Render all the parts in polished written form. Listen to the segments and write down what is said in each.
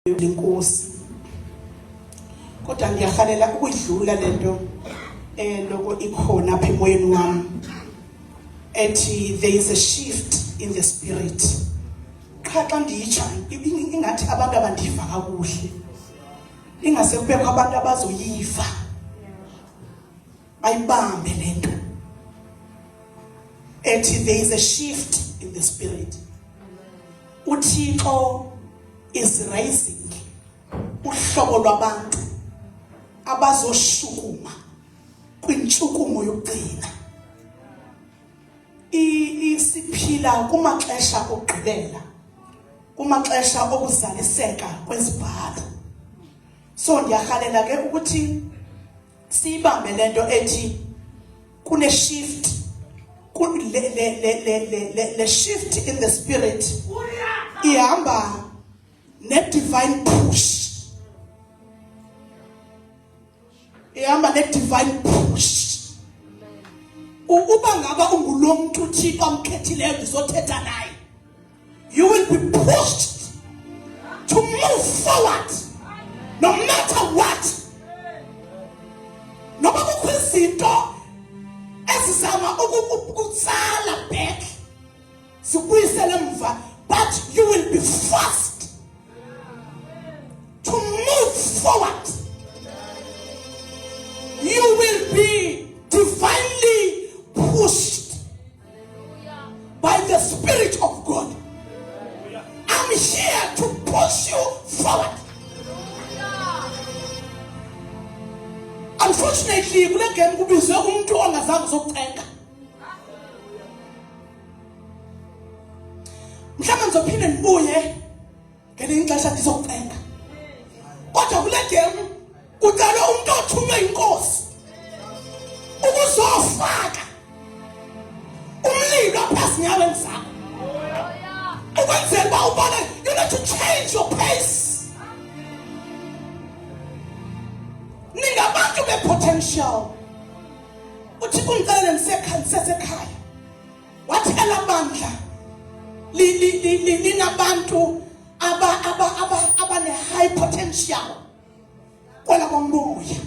Inkosi kodwa ngiyahalela ukudlula lento lokho ikhona apha emoyeni wami ethi there is a shift in the spirit. Xa ndiyitsha ingathi abantu abandiva kakuhle, ingase kubekho abantu abazoyiva bayibambe lento ethi there is a shift in the spirit. uThixo is raising uhlobo lwabantu abazoshukuma kwintshukumo yokugcina. Isiphila kumaxesha okugqibela, kumaxesha okuzaliseka kwezibhalo. So ndiyahalela ke ukuthi siyibambe lento ethi kune shift, le shift in the spirit ihamba ne divine push. Ihamba ne divine push. Uba ngaba ungulo muntu uThixo amkhethileyo ndizothetha naye, you will be pushed to move forward no matter what. Noba kukho izinto ezizama ukutsala back zibuyisele emva, but you will be forced to move forward. You will be divinely pushed by the Spirit of God. I'm here to push you forward. Unfortunately, kule game kubizwe umuntu ongazange zokucenga. Mhlawumbe ngizophinde ndibuye ngelinye ixesha ndizokucenga. Kodwa kule game ucala umuntu othume inkosi ukuzofaka umlilo phasi nyaweni zakho. Ukwenzela uba ubone, you need to change your pace. Ningabantu be-potential. Uthi kumcele nisesekhaya wathi elabandla linabantu abane-high potential kwela kombuya,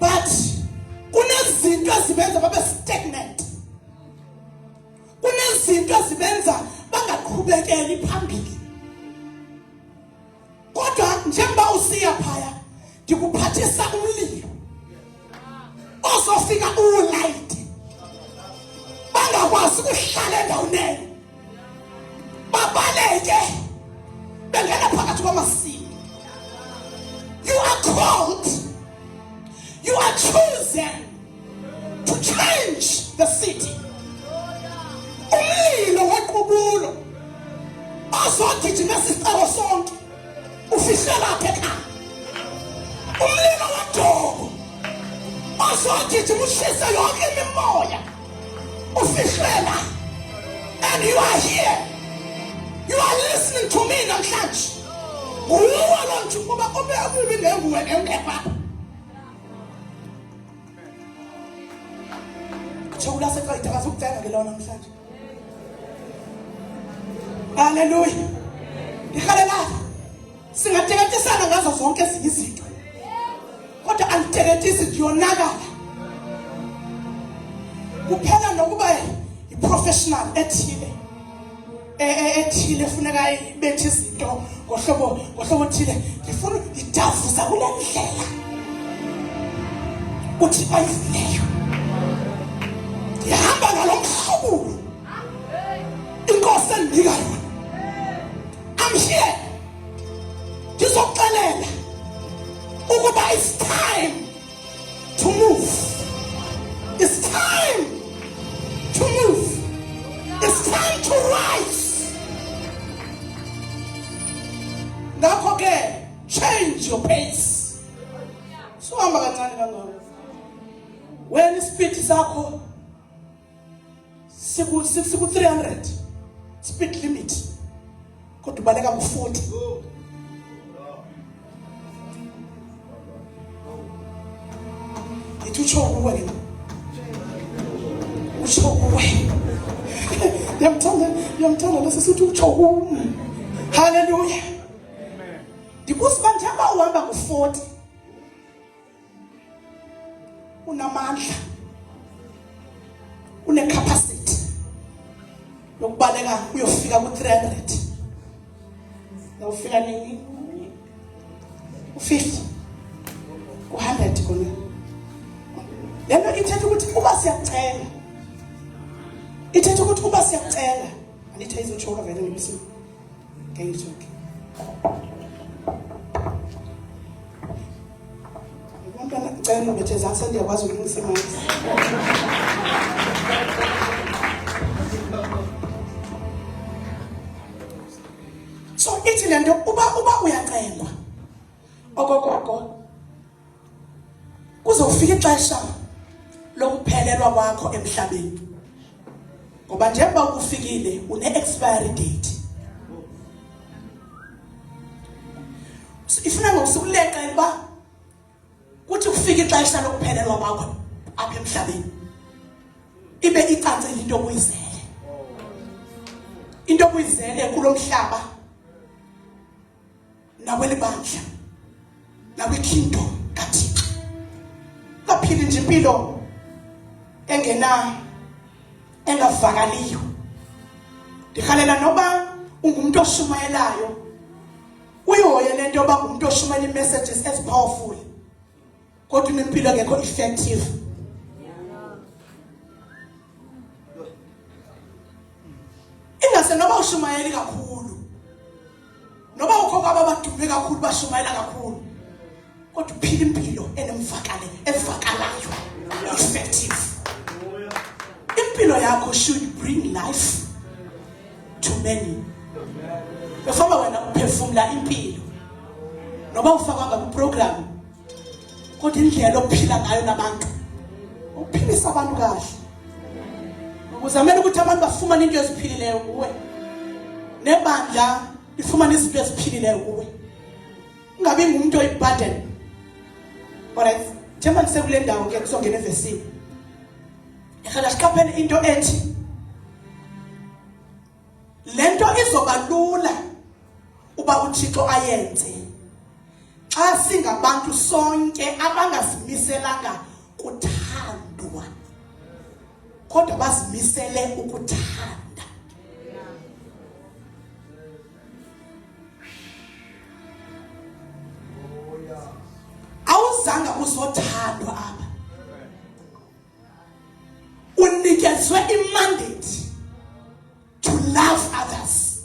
but kunezinto ezibenza babe stagnant, kunezinto ezibenza bangaqhubekeli phambili. Kodwa njengoba usiya phaya ndikuphathisa umlilo ozofika uwulayite, bangakwazi ukuhlala endaweni, babaleke bengena phakathi kwamasimi. You are called, you are chosen to change the city. Umlilo wequbulo ozogijima sisicelo sonke ufihle lapha ekhaya. Umlilo wedobo ozogijima ushise yonke imimoya ufihle la. And you are here, you are listening to me namhlanje. Uwalo nje kuba kube akubi ngenguwe engekho. Chola seqaita bazokuthenga ngelona namhlanje. Hallelujah. Ikhalela singateketisana ngazo zonke izinto, kodwa aliteketisi ndiyonakala kuphela nokuba i-professional ethile funeka ibethi izinto ngohlobo othile. Ndifuna idavuza kule ndlela uthi bayivuleyo, ihamba ngalo mhlobo inkosi endinika yona. I'm here ndizokuxelela ukuba it's time to move. It's time to move. It's time to rise. Ngakho ke change your pace. So hamba kancane kangaka. When speed sakho siku 300 speed limit, kodwa ubaleka ku 40. Utsho kuwe yamthanda lesithi utsho kuwe. Hallelujah. Ndibuza uba njengoba uhamba ngo-40 unamandla, une-capacity yokubaleka uyofika ku-300. Nawufika nini? U-50 ku-100 khona. Lento ithetha ukuthi uba siyacela, ithetha ukuthi uba siyacela, andithi izotshoka vele ngemisiwe ngeyithoki. Ngibona ngicela ubethe ezansi ndiyakwazi ukulungisa imali. So ithi lento uba uyacelwa okokoko kuzofika ixesha lokuphelelwa kwakho emhlabeni, ngoba njengoba ufikile une-expiry date. Ifuna ngokusukuleqa uba kuthi kufika ixesha lokuphelelwa kwakho apha emhlabeni ibe icacile into okuyizele, into okuyizele kulo mhlaba nakweli bandla nakwikingdom kaThixo. Kaphili nje impilo engavakaliyo. Ndikhalela noba ungumuntu oshumayelayo uyihoye lento yoba ngumuntu oshumayela i-messages as powerful kodwa unempilo engekho effective. Ingase noba ushumayeli kakhulu, noba ukho kwaba badume kakhulu bashumayela kakhulu, kodwa uphila impilo evakalayo, effective. Impilo yakho should bring life to many. Before wena uphefumula impilo, noba ufakanga ku-program, kodwa indlela ophila ngayo nabantu uphilisa abantu kahle. Uzamela ukuthi abantu bafumane into eziphilileyo kuwe, nebandla lifumane izinto eziphilileyo kuwe, ungabi ngumuntu oyiburden. Alright, njengoba ndisekule ndawo ke kuzongena evesini, yakhala siqaphele into ethi lento izoba lula uba uThixo ayenze xa singabantu sonke abangazimiselanga kuthandwa kodwa bazimisele ukuthanda. Awuzange uzothandwa apha, unikezwe imandate to love others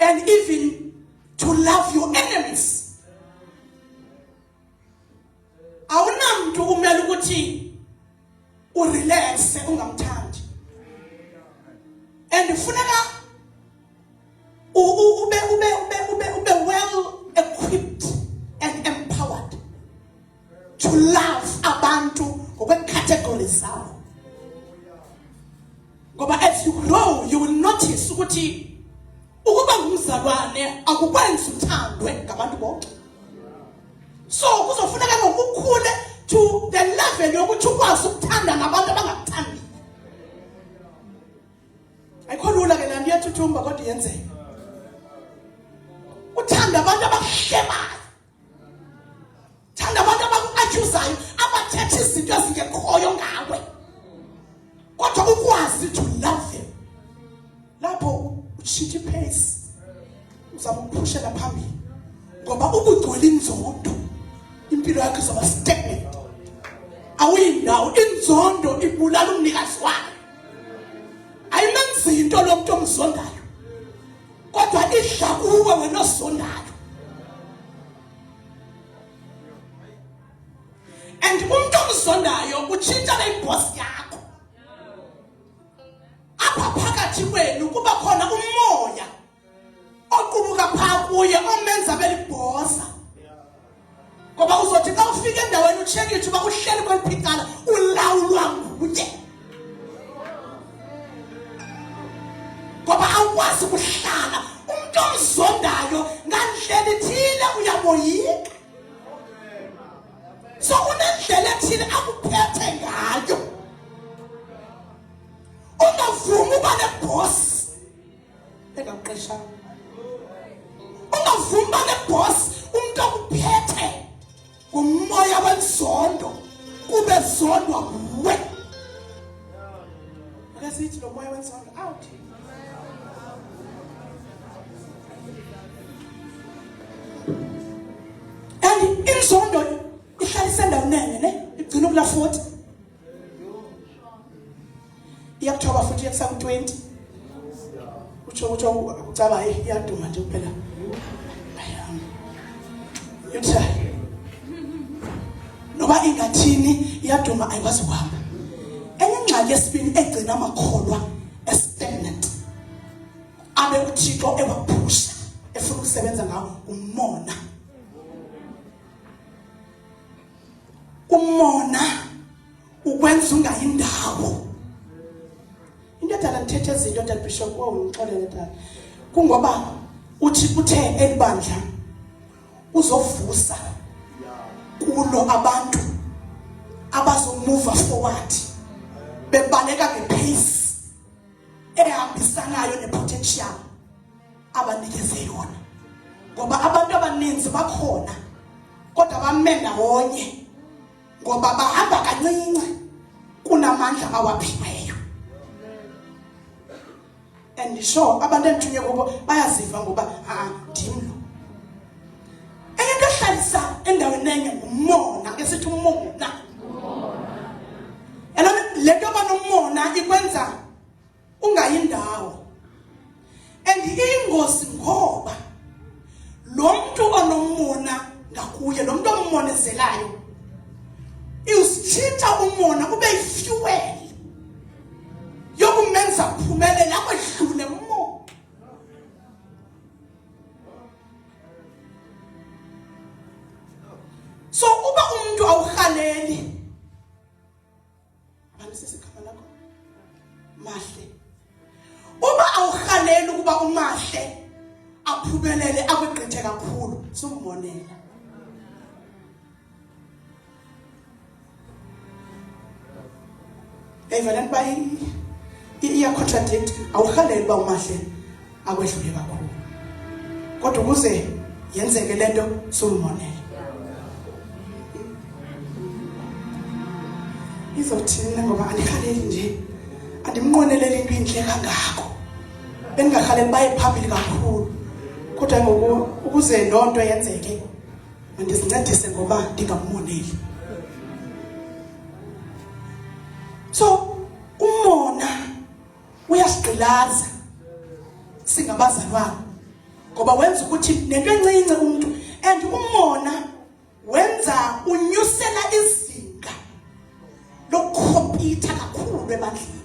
and even to love your enemies. Awunamntu umele ukuthi urelaxe ungamthandi, and funeka ube well equipped and empowered to love abantu ngokwe-categories zabo. Ngoba as you grow you will notice ukuthi ukuba ngumzalwane akukwenzi uthandwe ngabantu bonke. So kuzofuneka ngokukhule to the level yokuthi ukwazi ukuthanda nabantu abangakuthandi. Ayikho lula ke nanto iyathuthumba kodwa iyenzeka. Uthanda abantu abakuhlemayo, thanda abantu abaku-accusayo, abathetha izinto ezingekhoyo ngawe, kodwa ukwazi to love them. Lapho utshintsha ipace, uzama ukuphushela phambili, ngoba ubugcwele inzondo impilo yakho izoba stagnant. Awuyindawo inzondo ibulala umnikazi wayo. Ayimenzi into lo muntu omzondayo, kodwa idla kuwe wena osondayo. And umuntu omzondayo utshintsha neyibhosi yakho. Apha phakathi kwenu kuba khona umoya oqubuka phaa kuye omenza belibhosa. Ngoba uzothi xa ufika endaweni ucheke ukuthi uba uhleli kweliphi icala ulawulwa nguye. Ngoba awukwazi ukuhlala umuntu omzondayo ngandlela ithile uyaboyika. So unendlela ethile akuphethe ngayo. Ungavumi uba nebhosi engakuqeshanga. Ungavumi uvumba neboss umuntu okuphethe ngomoya wenzondo kube zondwa kuwe. Akasithi lo moya wenzondo out. And inzondo ihlalisa endaweni ne igcina kula 40. Iyakuthoba futhi yakusaku 20. Utsho ucaba iyaduma nje kuphela. Yutha. Noba ingathini iyaduma ayikwazi ukuhamba. Enye ingxaki yesibini egcina amakholwa stagnant. Abe uThixo ewaphusha efuna ukusebenza ngawo umona. Umona ukwenza ungayindawo. Into edala ngithethe izinto that Bishop ngixolele dala. Kungoba uthi uthe elibandla uzovusa kulo abantu abazomove forward bebaleka ngepace ehambisanayo nepotential abanikeze yona. Ngoba abantu abaninzi bakhona kodwa bamenda wonye ngoba bahamba kancinci kunamandla awaphiweyo. And sure abantu entshunye kubo bayaziva ngoba ndimlo. Into ehlalisa endaweni enye umona ke sithi umona. Lento banomona ikwenza ungayindawo. And ingozi ngoba lo muntu onomona ngakuye lo muntu omonezelayo usithatha umona ube yifuel yokumenza kuphumelela kwedlule umoya. So uba umuntu awuhaleli abanisisikhama lakho mahle. Uba awuhaleli ukuba umahle aphumelele akugqithe kakhulu sumbonela. Even by iya contradict awuhaleli ba umahle akwedlule kakhulu. Kodwa ukuze yenzeke lento sumbonela. Izothina ngoba andihaleli nje andimnqoneleli into inhle kangako bengingahaleli baye phambili kakhulu kodwa ngoku ukuze lonto yenzeke mandizincedise ngoba ndingamoneli. So umona uyasigqilaza singabazalwane ngoba wenza ukuthi nento encinci umuntu and umona wenza unyusela izinga lokhompyutha kakhulu ebandleni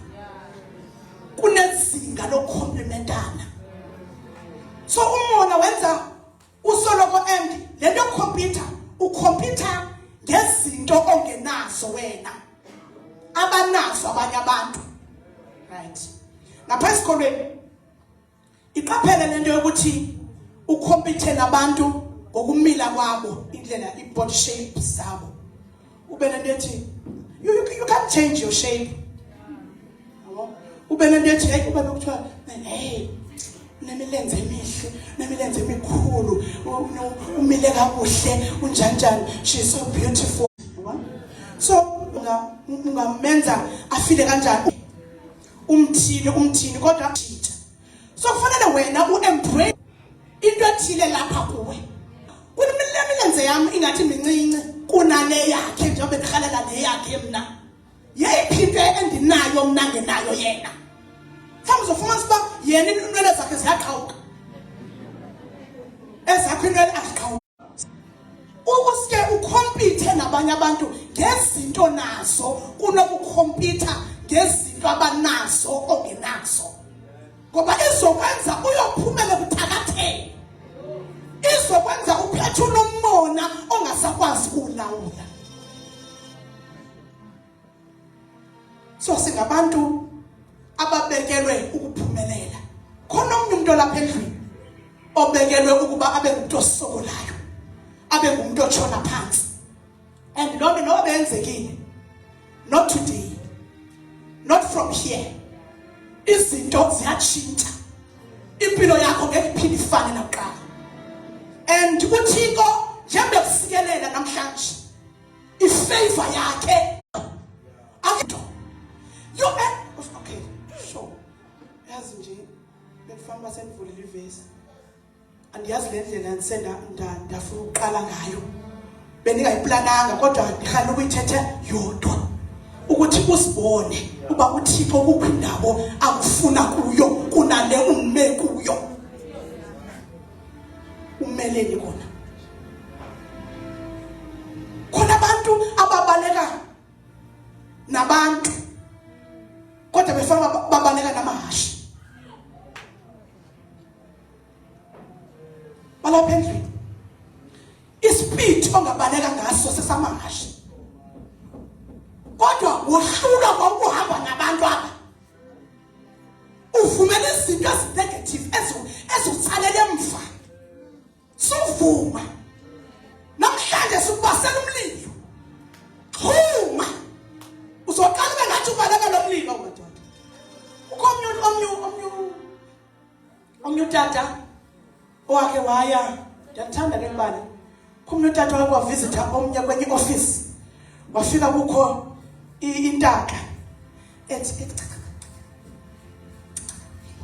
kunezinga lokhomplementana. So umona wenza usoloko and lento khompyutha ukhompyutha ngezinto ongenazo wena abanazo abanye abantu, right? Lapha esikolweni iqaphele lento yokuthi ukhompyuthe nabantu ngokumila kwabo indlela i-body shape zabo. Ube lento ethi you can't change your shape. Ube lento ethi hey ube lokuthiwa hey nemilenze emihle nemilenze emikhulu umile kakuhle unjanjani, she's so beautiful. So ungamenza afile kanjani umthini kodwa thitha. So kufanele wena uembrace into ethile lapha kuwe. Kunemilenze yami ingathi mincinci kunale yakhe njengoba ngikhalela le yakhe mina. Yeyiphi into endinayo mina ngenayo yena. Mhlawumbe uzofumana siba yena inwele zakhe ziyaqhawuka. Ezakho inwele aziqhawuka. Ukuske ukhompyuthe nabanye abantu ngezinto nazo kunokukhompyutha ngezinto abanazo ongenazo. Ngoba izokwenza uyophumela kuthakatheni. Izokwenza uphethe unomona ongasakwazi ukulawula. So singabantu ababekelwe ukuphumelela. Khona umuntu lapha endlini obekelwe ukuba abe umuntu osokolayo. Abe ngumuntu otshona phansi. And lonke noba benzekile, not today, not from here. Izinto ziyatshintsha. Impilo yakho ngeke iphinde ifane nakuqala. and uThixo njengoba kusikelela namhlanje ifavor yakhe akutho you okay sure yazi nje befamba senivulile ivesi andiyazi le ndlela ndisenda ndafuna ukuqala ngayo beningayiplananga kodwa ndikhale ukuyithetha yodwa ukuthi usibone uba uThixo kukwindawo akufuna kuyo kunale umme kuyo umeleni khona abantu ababaleka nabantu kodwa befana babaleka namahashi balapha endlini ispeed ongabaleka ngaso sesamahashi kodwa wohluka ngokuhamba nabantu aba uvumela izinto ezinegative ezotsalela emva suvuma namhlanje sikubasela umlilo phuma uzoqala bengathi ubaleka nomlilo madoda omnye utata owakhe waya ndiyathanda ke mbali komnye utata wakhe wavisita omnye kwenye office wafika kukho intaka ethi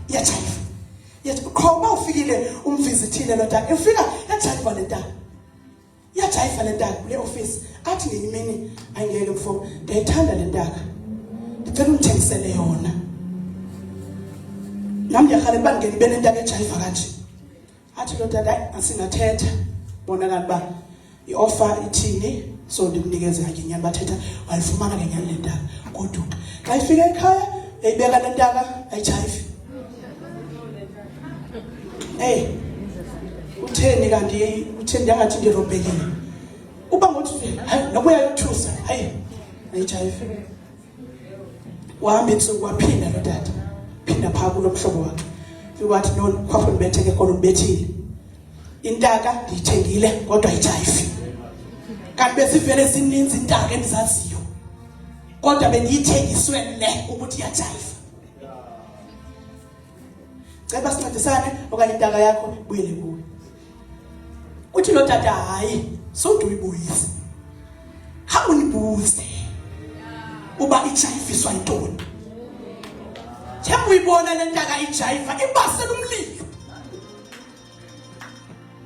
yajayiva khoma ufikile umvisithile lo tata ufika yajayiva le ntaka kule office athi ngenye imini ayingeke mfo ndiyayithanda le ntaka ndicela undithengisele yona nami ndiyakhale uba ndingena ibe nentaka ejayiva kanje athi lo tata asingathetha bonakala uba i-offer ithini so ndikunikeze kanye inyani bathetha walifumana ngenyani le ntaka goduka xa ifika ekhaya yayibeka le ntaka ayijayivi utheni kanti utheni ndangathi ndirobhekile uba ngothi hayi nobuya yothusa hayi ayijayivi wahamba insuku waphinda lo tata phinda phaa kulo mhlobo wakhe wathi no khapho ndibetheke khona ubethile intaka ndiyithengile kodwa ayijayivi kanti besivele sininzi intaka endizaziyo kodwa bendiyithengiswe le ukuthi iyajayiva ceba sincedisane okanye intaka yakho buyele kuwe uthi lo tata hayi sonto uyibuyise hamba unibuze uba ijayiviswa yintoni njengoba uyibona le ntaka ijayiva ibasela umlilo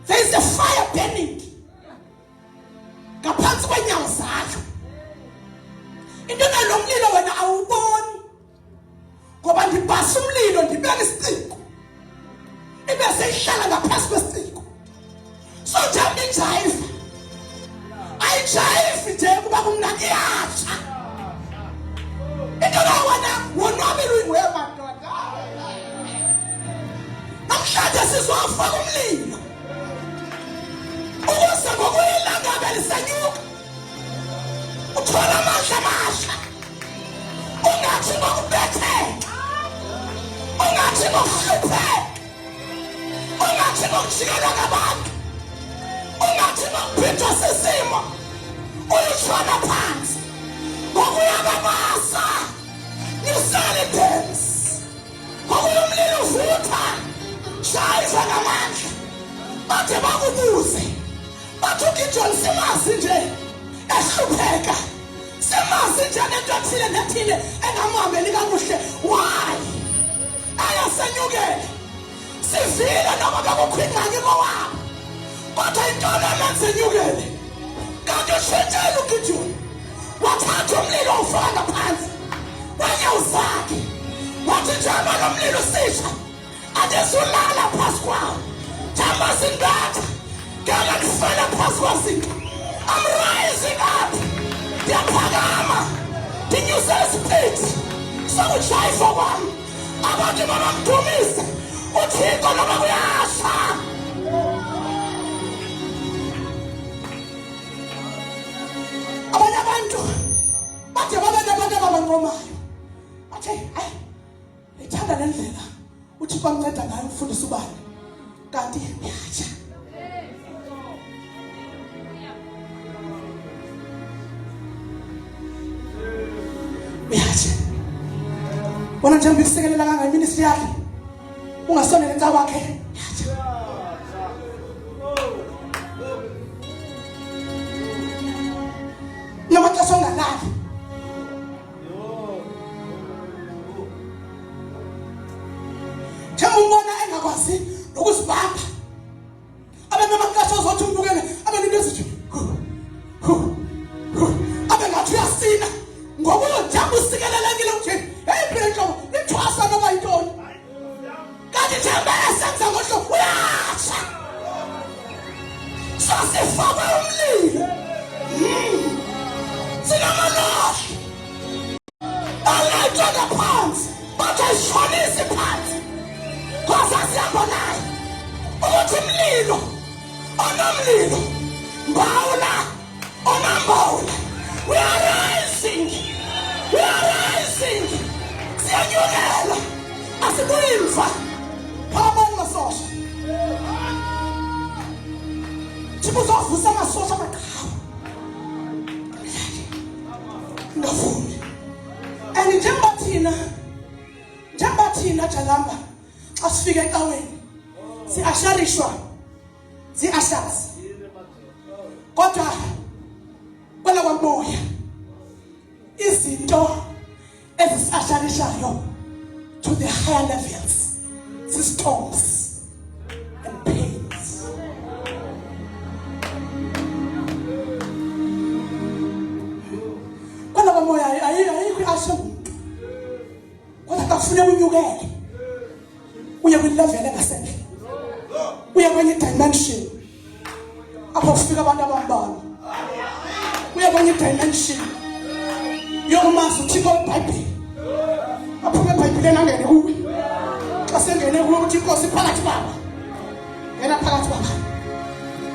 there is a fire burning ngaphansi kwenyawo zayo into nalo mlilo wena awuboni ngoba ndibasa umlilo ndibeka isiciko ibe seyihlala ngaphansi kwesiciko so njalo ijayiva ayijayivi nje kuba kumnandi yatsha into nayo wena wonwabile uyinguye madoda namhlanje sizowafaka umlilo ukuze ngokuyilanga belisenyuka uthola amandla amasha ungathi ngokubetheka ungathi ngokuhlupheka ungathi ngokujikelwa ngabantu ungathi ngokuphithwa sisimo uyushona phansi ngokuyababasa nisale dance ngokuyumlilo uvutha shayiva ngamandla bathe bakubuze bathi uGideon simazi nje ehlupheka simazi nje nento ethile engamhambeli kakuhle why ayasenyukele sivile noma bakukhwinganye kowabo kodwa intona emenzenyukele kanti ushintshele uGideon wathatha umlilo ufaka phansi wenyawo zakhe wathi njalo lo mlilo sisha ade sulala phansi kwawo jamba sindatha ngala kufela phansi kwazinto I'm rising up ndiyaphakama ndinyuse speed sokujayiva kwami abantu babamdumise uThixo noma kuyasha abanye abantu bathe babantu abanqomayo bathe hayi ithanda le ndlela uThixo amnceda ngayo umfundisi ubani kanti uyatsha uyatsha wona njengoba ikusekelela kangaka iministry yakhe ungasonele encaba wakhe uyatsha ukwazi nokuzibamba. Abantu amakasha ozothi umbukele abantu bezithi abengathi uyasina ngoba unojamba usikelelekile nje eyibhentsho ithwasa noma yintoni kanti njembe esenza ngohlo uyasha sasifakwe umlilo sinamalahle alayitshona phansi bathi ayishonisi phansi ngoba siyahamba naye ukuthi umlilo onomlilo mbawula onambawula we are rising siyanyukela asibuyimva phambi masosha Tipo uzovusa amasosha amaqhawe ngavumi and njengoba thina Jalamba xa sifika ecaweni si-asharishwa zi-ashars kodwa kwela kwamoya izinto ezisi-asharishayo to the higher levels si-storms and pains. Kwela kwamoya ayikho i-asha muntu kodwa kafune unyukele uye kwi-level engasekho uye kwenye dimension apho kufika abantu abambalwa uye kwenye dimension yokumazi uthixo webhayibhile aphume ebhayibhileni angene kuwe xa sengene kuwe uthi inkosi phakathi baba yena phakathi baba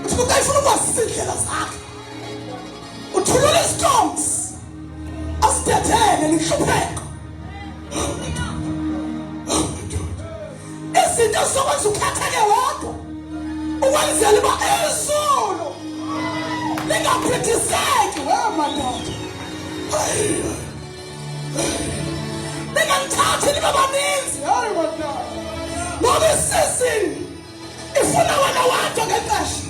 uthi ukayifuna ukwazisa iindlela zakhe uthulule storms asitethele lihlupheko izinto zokwenza ukhatheke wodwa ukwenzela uba izulu lingaphithizeki madoda lingangithathi libe baninzi madoda ngoba isizini ifuna wena wadwa ngexesha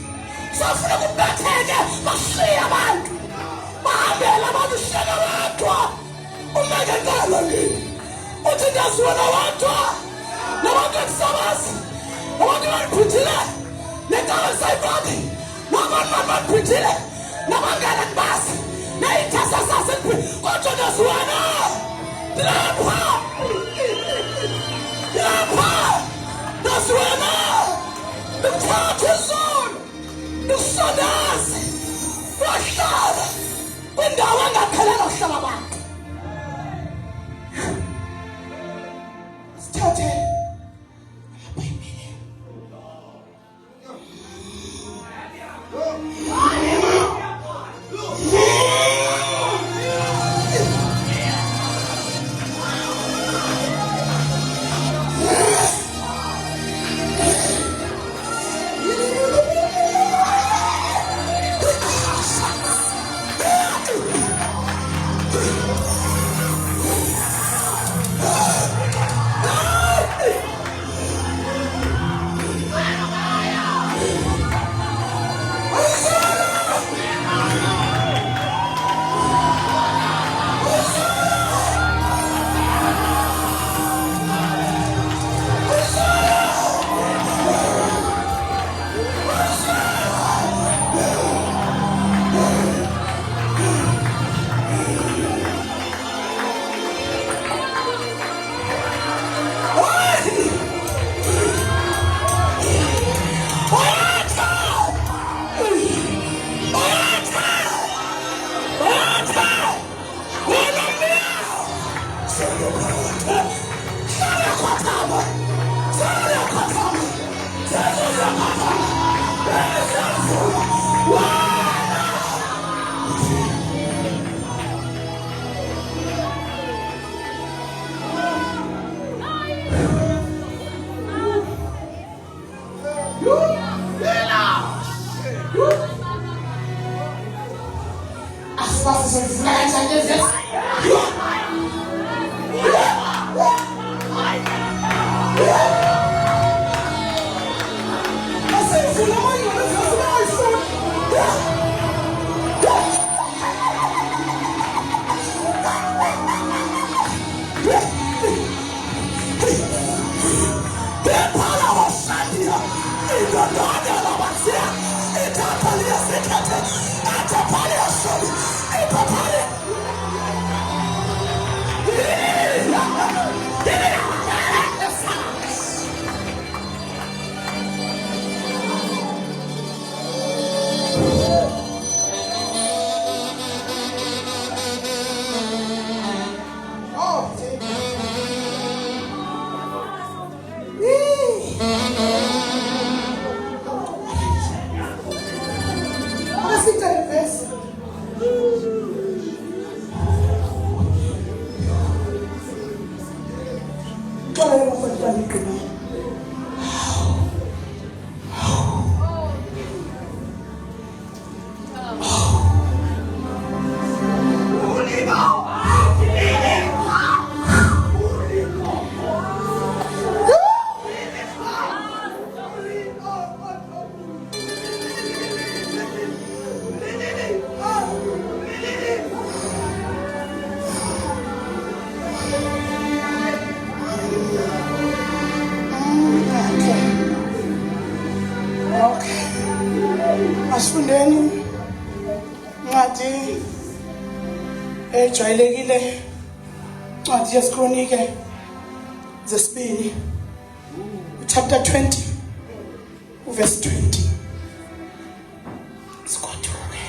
safuna kubetheke bashiye abantu bahambele abantu shiyeke wadwa unakekela ngini uthi ndaziwena wadwa nabantu endisabazi nabantu bandiphithile nentawo esayibani nabantu bandiphithile nabangane ndibazi nayithasa sasendiphile kodwa ndaziwena ndilapha ndaziwena ndithathe izulu ndisondaze wahlala kwindawo engaphelanga kuhlala abantu sithathe The power of Asifundeni incwadi ejwayelekile, incwadi yesiKronike zesibili, chapter 20 verse 20. Sikothuke.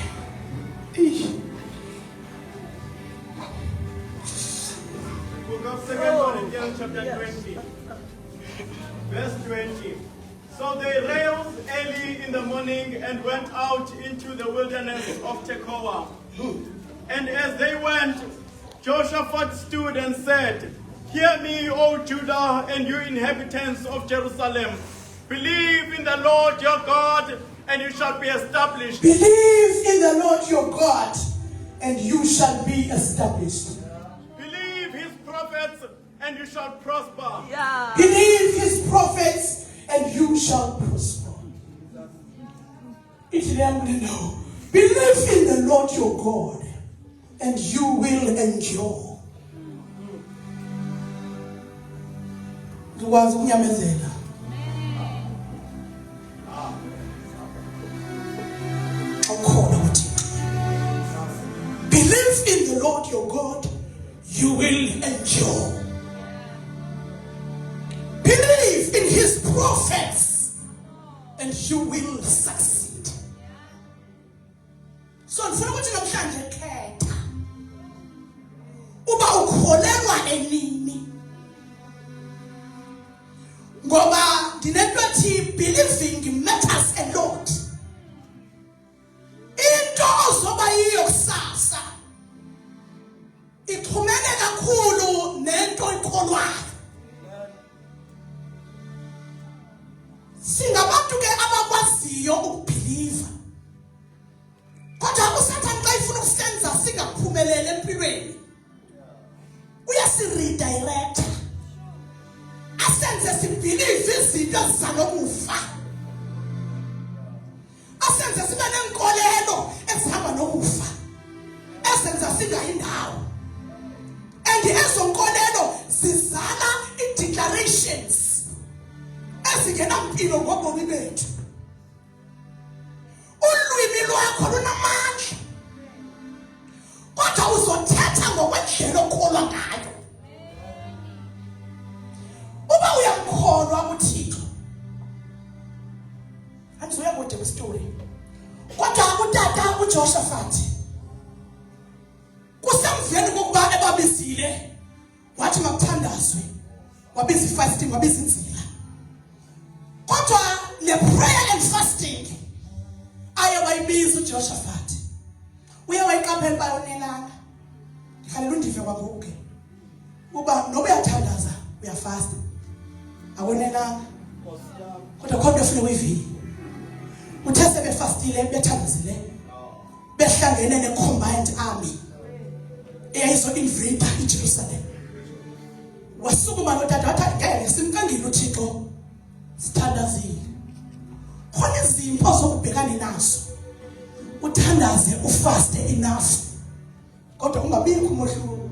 Book of 2 Corinthians chapter 20 verse 20. So they rose early in the morning and went out into the wilderness of Tekoa. And as they went, Jehoshaphat stood and said, "Hear me, O Judah, and you inhabitants of Jerusalem. Believe in the Lord your God, and you shall be established." Believe in the Lord your God, and you shall be established. Believe his prophets, and you shall prosper. Believe his prophets, and you shall prosper. It's them to know. Believe in the Lord your God, and you will endure. Ukwazi ukunyamezela. Awukholwa uThixo. Believe in the Lord your God, you will endure. Believe in his prophets, and you will succeed. So ngifuna ukuthi namhlanje khetha uba ukholelwa enini, ngoba ndinento ethi believing matters a lot. Into ozoba yiyo kusasa ixhumene kakhulu nento oyikholwayo. Singabantu ke abakwaziyo ukubelieve. Kodwa uSathane xa ifuna ukusenza singaphumeleli empilweni, uyasiredirect. Asenze sibelieve izinto ezizanokufa. Asenze sibe nenkolelo ezihamba nokufa. Esenza singayindawo. And ezo nkolelo zizala i-declarations ezingenampilo ngobomi bethu. Ulwimi lwakho lunamandla, kodwa uzothetha ngokwendlela okholwa ngayo. Uba uyamkholwa uThixo, andizoya kude kwistory, kodwa utata uJehoshaphat kusemveni kokuba ebabizile wathi makuthandazwe, wabiza ifasting, wabiza inzila. Kodwa le prayer and fasting aye wayibiza uJehoshaphat. Uye wayiqaphela bayonelanga. Ndikhalela undive kwangoku ke uba noba uyathandaza uyafasta awonelanga, kodwa khona ufuna uyivile. Uthe sebefastile bethandazile behlangene ne-combined army eyayizo invade iJerusalem. Wasukuma notata wathi ngeke simkangile uThixo sithandazile. Khona izimpo zokubhekana nazo, uthandaze ufaste enough, kodwa ungabikho umohluko.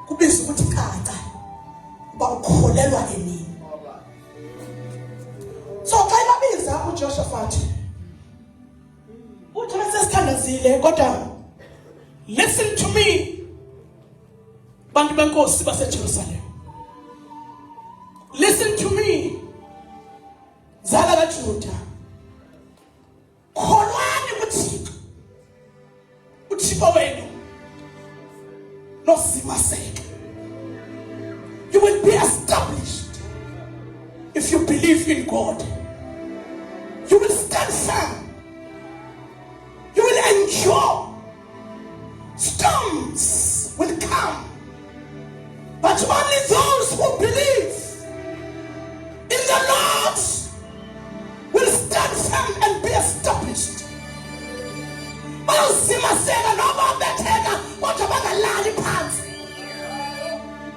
Kubizwa ukuthi kaka uba ukholelwa enini. So xa ibabiza uJehoshaphat uthi ngiyazile kodwa listen to me bantu benkosi baseJerusalem. Listen to me zala kaJuda. Kholwani kuThixo. uThixo wenu nosimaseke. You will be established if you believe in God. You will stand firm. You will endure. Storms will come, but only those who believe in the Lord will stand firm and be established.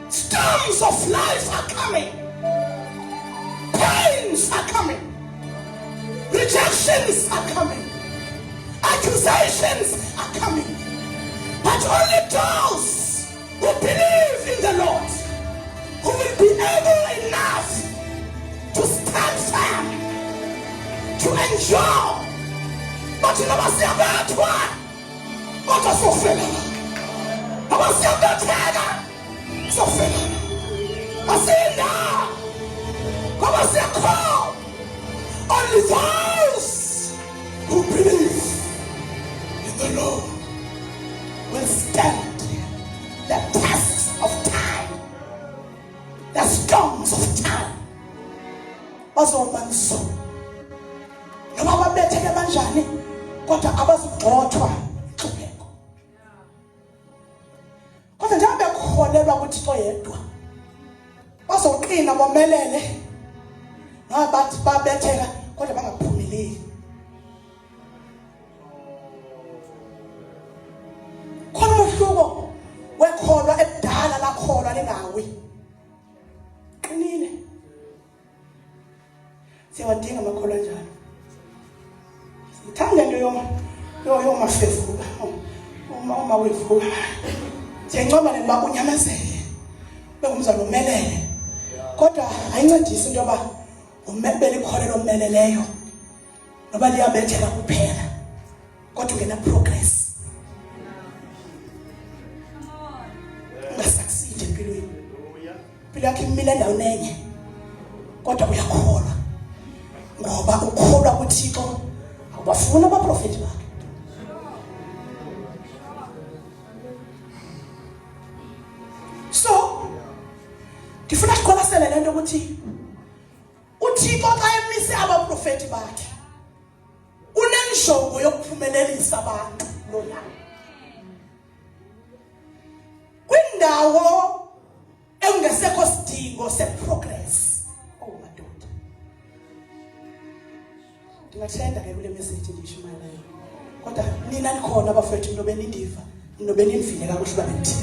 Storms of life are coming. Pains are coming. Rejections are coming. Accusations are coming. But only those who believe in the Lord, who will be able enough to stand firm, to endure. But you never see a bad one. But a fulfiller. I will see a bad one. Fulfiller. I see now. Come on, see a call. Only those who believe in the Lord will stand the tests of time, the storms of time. Bazomanso. Noma babetheke kanjani kodwa abazigxothwa ixhubeko. Kodwa njengoba bekholelwa kuThixo yedwa bazoqina bomelele. Nabathi babetheka kodwa bangaphumeleli. Khona umhluko wekholwa edala lakholwa lingawi. Qinile. Siyawadinga amakholwa njalo. Sithanda into yomafevuka. Uma wevuka. Siyancoma njengoba unyamazele. Bengumzalo omelele. Kodwa ayincedisi into yoba umebele ikholelo omeleleyo. Noba liyabetheka kuphela. Kodwa ungena progress. Succeed empilweni. Impilo yakho imile endaweni enye. Kodwa uyakholwa. Ngoba ukholwa kuThixo awubafuna abaprofeti bakhe. So, ndifuna siqwalasele lento ukuthi uThixo xa emise abaprofeti bakhe unenjongo yokuphumelelisa abantu lona. Kwindawo engesekho sidingo seprogress. Oh madoda. Ndingathenda ke kule message ndisho mayelana. Kodwa nina nikhona abafethu nobe nindiva, nobe nimvile kakuhle babethi.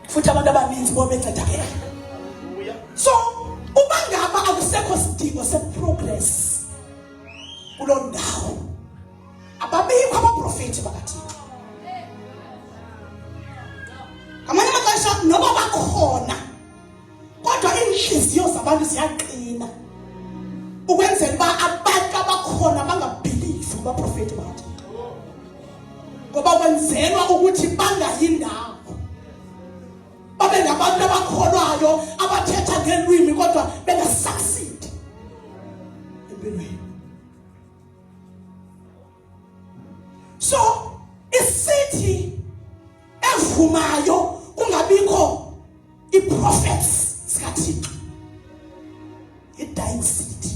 Futhi abantu abaninzi bobencedakela. So, uma ngaba akusekho sidingo seprogress kuloo ndawo, ababikho abaprofeti bakaThixo. Amanye amaxesha noba bakhona kodwa inhliziyo zabantu ziyaqina ukwenzela uba abantu abakhona bangabhilivi kubaprofeti bakaThixo. Ngoba kwenzelwa ukuthi bangayindawo. Babe ngabantu abakholwayo abathetha ngelwimi kodwa bengasucceed empilweni. So, isithi evumayo kungabikho iprophets sikaThixo. I-dying seed.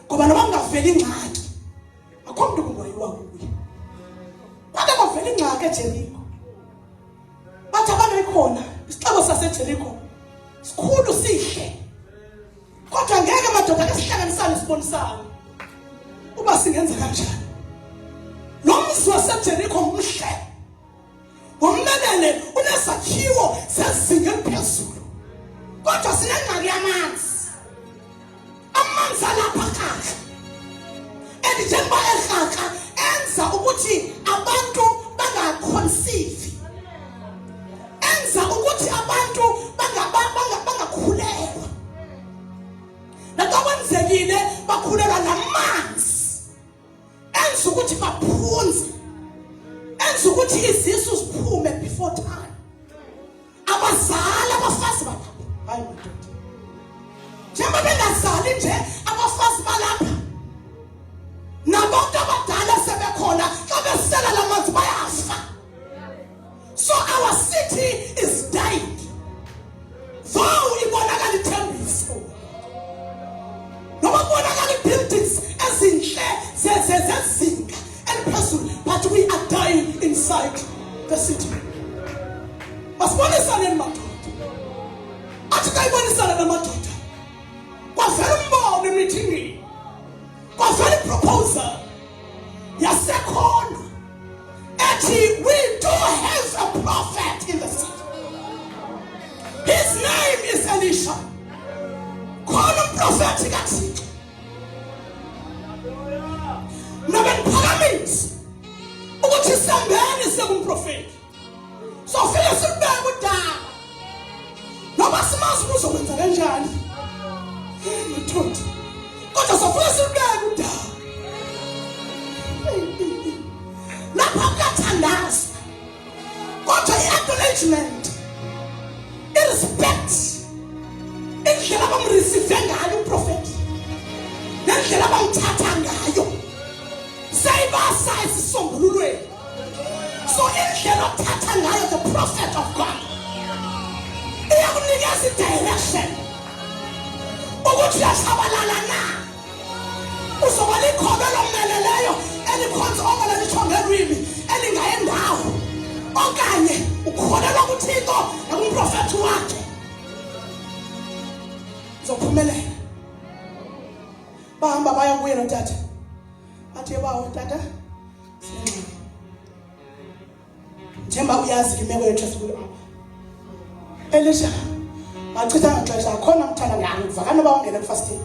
Ngoba noma kungaveli ingxaki, akho muntu kungayiwa kuye. Kwake kwavela ingxaki eJeriko. Bathi abantu ikhona, isixeko saseJeriko sikhulu sihle. Kodwa ngeke madoda ke sihlanganisane sibonisane. Uba singenza kanjani? Lo mzi waseJeriko mhle. Ngomnenene unesakhiwo sezinga eliphezulu. Kodwa sinengxaki yamanzi. Amanzi alapha kahle. Njengoba eRhaka enza ukuthi abantu bangaconceive. Enza ukuthi abantu bangakhulelwa. Naxa kwenzekile bakhulelwa namanzi. ukuthi izisu ziphume before time. Abazali abafazi balapha. Hayi madoda. Njengoba bengazali nje abafazi balapha. Nabantu abadala sebekhona xa besela lamanzi bayafa. So our city is dying. Though ibonakala ithembiso. Noma kubonakala buildings ezinhle zezinga eliphezulu, but we are dying inside the city. Masibonisane namadoda. Athi kayibonisane namadoda. Kwavela umbono emithini. Kwavela iproposal yasekhona. Ethi we do have a prophet in the city. His name is Elisha. Khona umprofeti kaThixo. Nabemphakamisi ukuthi sambeni sekumprofeti. So fika sibeke udaba. Noba simazi kuzokwenza kanjani. Ngithuthi. Kodwa sofuna sibeke udaba. Lapha kuyathandaza. Kodwa i-acknowledgement, i-respect, indlela abamreceive ngayo umprofeti, nendlela abamthatha ngayo, sayibasa isisombululweni. So indlela othatha ngayo the prophet of God iyakunikeza i-direction ukuthi uyasabalala na, uzoba likhobe lomeleleyo elikhonza ongalalitshonge lwimi elingayendawo, okanye ukholelwa kuThixo nakumprofethi wakhe. Uzophumelela. Bahamba baya kuye notata. Bathi bawo tata, sinengxaki. Njengoba uyazi imeko yethu esikuyo apha. Elisha, bachitha ngaxesha khona umthanda ngiyakuvakana ba ungena fasting.